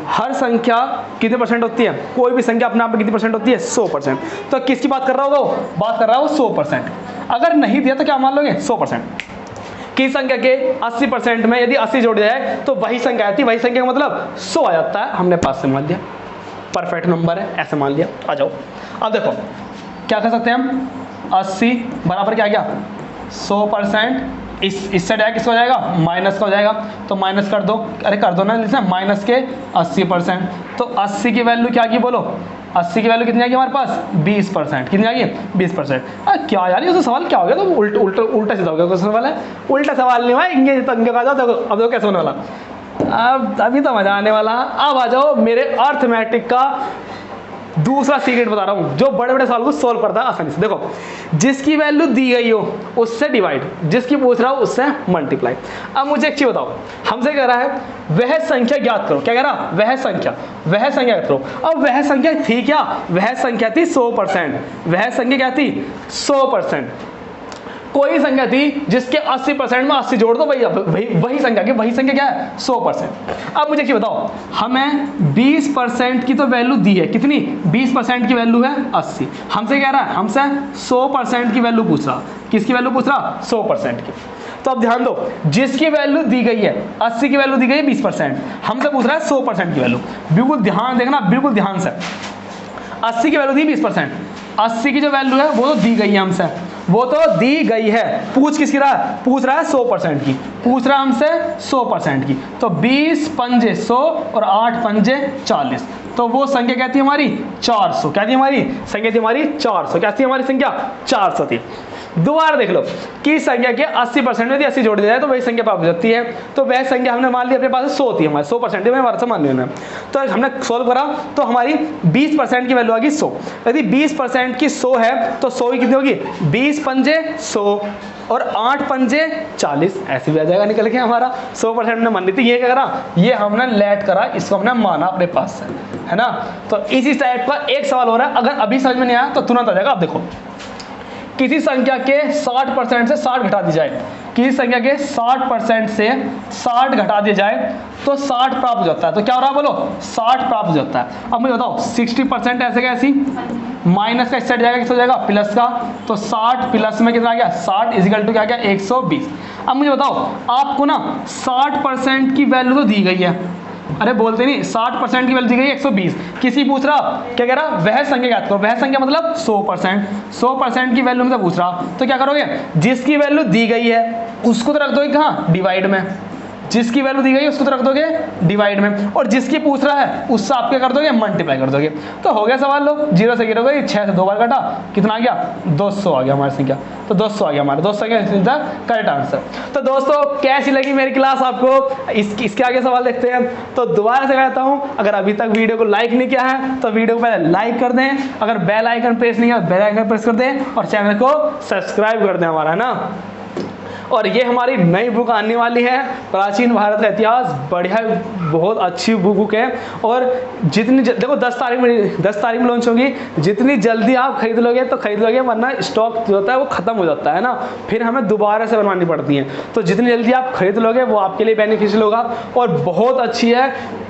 हर संख्या कितने परसेंट होती है, कोई भी संख्या अपने आप में कितनी परसेंट होती है 100%। तो किसकी बात कर रहा होगा वो, बात कर रहा है वो 100%। अगर नहीं दिया तो क्या मान लोगे 100%। की संख्या के 80% में यदि 80 जोड़ दिया जाए तो वही संख्या आती है, वही संख्या का मतलब 100 आ जाता है। हमने 5 से मान लिया, परफेक्ट नंबर है ऐसे मान लिया। आ जाओ अब देखो क्या कर सकते हैं हम, 80 बराबर क्या गया 100%, इस साइड आएगा किसका हो जाएगा माइनस का हो जाएगा, तो माइनस कर दो, अरे कर दो ना, जैसे माइनस के 80%, तो 80 की वैल्यू क्या की बोलो, 80 की वैल्यू कितनी आएगी हमारे पास 20%, कितनी आएगी 20%। क्या यार ये तो सवाल क्या हो गया, तो उल्टा सीधा हो गया क्वेश्चन वाला, उल्टा सवाल नहीं हुआ, इंगे तंगे का जाओ। अब देखो कैसे होने वाला, अब अभी तो मजा आने वाला। अब आ जाओ मेरे अर्थमेटिक का दूसरा सीक्रेट बता रहा हूं, जो बड़े बड़े सवाल को सोल्व करता है आसानी से। देखो जिसकी वैल्यू दी गई हो उससे डिवाइड, जिसकी पूछ रहा हो उससे मल्टीप्लाई। अब मुझे एक चीज बताओ, हमसे कह रहा है वह संख्या ज्ञात करो, क्या कह रहा वह संख्या ज्ञात करो। अब वह संख्या थी क्या, वह संख्या थी 100%, वह संख्या क्या थी 100%। कोई संख्या थी जिसके 80% में 80 जोड़ दो, वही संख्या की वही संख्या क्या है 100%। अब मुझे क्या बताओ, हमें 20% की तो वैल्यू दी है, कितनी 20% की वैल्यू है 80। हमसे कह रहा है, हमसे 100% की वैल्यू पूछ रहा, किसकी वैल्यू पूछ रहा 100% की। तो अब ध्यान दो, जिसकी वैल्यू दी गई है 80 की वैल्यू दी गई है 20%, हमसे पूछ रहा है 100% की वैल्यू। बिल्कुल ध्यान देखना, बिल्कुल ध्यान से, 80 की वैल्यू दी 20%, 80 की जो वैल्यू है वो तो दी गई है हमसे, वो तो दी गई है। पूछ किसकी रहा है, पूछ रहा है 100% की, पूछ रहा है हमसे 100% की। तो 20 पंजे 100 और 8 पंजे 40, तो वो संख्या क्या थी हमारी 400। क्या थी हमारी संख्या, थी हमारी 400। क्या थी हमारी संख्या 400 थी। दोबारा देख लो कि संख्या के 80% में 80 जोड़ दिया जाए तो वही संख्या प्राप्त हो जाती है। तो वह संख्या हमने मान ली अपने पास 100 थी, हमारे 100% में हमारे से मान लिया। तो हमने सोल्व करा तो हमारी 20% की वैल्यू आ गई 100। यदि 20% की 100 है तो 100 की कितनी होगी 20 पंजे 100 और 8 पंजे 40, ऐसे भी आ जाएगा निकल के हमारा 100% हमने मान ली थी। ये क्या करा, ये हमने लेट करा, इसको हमने माना अपने पास से, है ना। तो इसी टाइप का एक सवाल हो रहा है, अगर अभी समझ में नहीं आया तो तुरंत आ जाएगा। अब देखो किसी संख्या के 60% से 60 घटा दी जाए, किसी संख्या के 60% से 60 घटा दिया जाए तो 60 प्राप्त हो जाता है। तो क्या हो रहा है बोलो 60 प्राप्त हो जाता है। अब मुझे बताओ 60% ऐसे कैसी, माइनस का इस साइड जाएगा, किस हो जाएगा प्लस का, तो 60 प्लस में कितना आ गया 60 इजिकल टू क्या गया 120। अब मुझे बताओ आपको ना 60% की वैल्यू तो दी गई है, अरे बोलते नहीं 60% की वैल्यू दी गई 120, किसी पूछ रहा क्या कह रहा वह संख्या ज्ञात करो, वह संख्या मतलब 100% की वैल्यू में तो पूछ रहा। तो क्या करोगे, जिसकी वैल्यू दी गई है उसको तो रख दोगे कहाँ डिवाइड में, जिसकी वैल्यू दी गई है उसको तो रख दोगे डिवाइड में, और जिसकी पूछ रहा है उससे आप क्या कर दोगे, मल्टीप्लाई कर दोगे। तो हो गया सवाल। लो 0 से गिर गई, 6 से 2 बार काटा, कितना आ गया, 200 आ गया हमारी संख्या। तो 200 आ गया हमारा, 200 आ गया करेक्ट आंसर। तो दोस्तों कैसी लगी मेरी क्लास आपको, इसके आगे सवाल देखते हैं। तो दोबारा से कहता हूँ, अगर अभी तक वीडियो को लाइक नहीं किया है तो वीडियो को पहले लाइक कर दें, अगर बेल आइकन प्रेस नहीं किया बेल आइकन प्रेस कर दें, और चैनल को सब्सक्राइब कर दें हमारा, है ना। और ये हमारी नई बुक आने वाली है, प्राचीन भारत का इतिहास, बढ़िया बहुत अच्छी बुक है। और जितनी देखो 10 तारीख में लॉन्च होगी, जितनी जल्दी आप खरीद लोगे तो खरीद लोगे, वरना स्टॉक जो होता है वो खत्म हो जाता है ना, फिर हमें दोबारा से बनवानी पड़ती है। तो जितनी जल्दी आप खरीद लोगे वो आपके लिए बेनिफिशियल होगा और बहुत अच्छी है।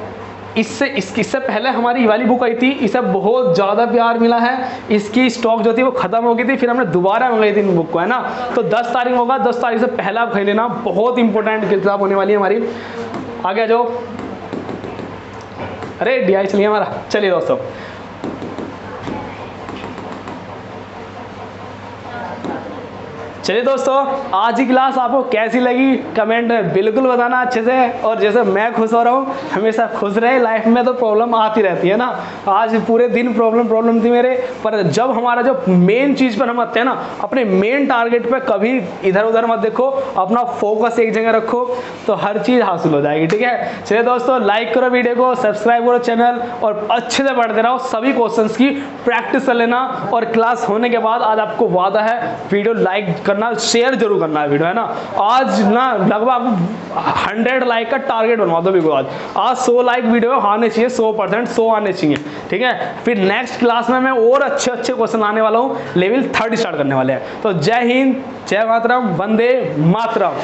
इससे पहले हमारी ये वाली बुक आई थी, इसे बहुत ज़्यादा प्यार मिला है, इसकी स्टॉक जो थी वो खत्म हो गई थी, फिर हमने दोबारा मंगाई थी इन बुक को, है ना। तो 10 तारीख होगा, 10 तारीख से पहले आप खरीद लेना, बहुत इंपॉर्टेंट किताब होने वाली है हमारी। आगे जाओ, अरे DI चलिए हमारा, चलिए दोस्तों। चलिए दोस्तों, आज की क्लास आपको कैसी लगी कमेंट में बिल्कुल बताना अच्छे से। और जैसे मैं खुश हो रहा हूँ, हमेशा खुश रहे, लाइफ में तो प्रॉब्लम आती रहती है ना। आज पूरे दिन प्रॉब्लम थी मेरे, पर जब हमारा जो मेन चीज़ पर हम आते हैं ना, अपने मेन टारगेट पे कभी इधर उधर मत देखो, अपना फोकस एक जगह रखो, तो हर चीज़ हासिल हो जाएगी, ठीक है। चलिए दोस्तों, लाइक करो वीडियो को, सब्सक्राइब करो चैनल, और अच्छे से पढ़ते रहो, सभी क्वेश्चन की प्रैक्टिस कर लेना। और क्लास होने के बाद आज आपको वादा है वीडियो लाइक करना, शेयर जरूर करना है वीडियो, है ना। आज ना लगभग 100 लाइक का टारगेट बनवा दो वीडियो। आज 100 लाइक वीडियो आने चाहिए, 100% 100 आने चाहिए, ठीक है। फिर नेक्स्ट क्लास में मैं और अच्छे क्वेश्चन आने वाला हूँ, लेवल 3 स्टार्ट करने वाले हैं। तो जय हिंद, जय मातरम, वंदे मातरम।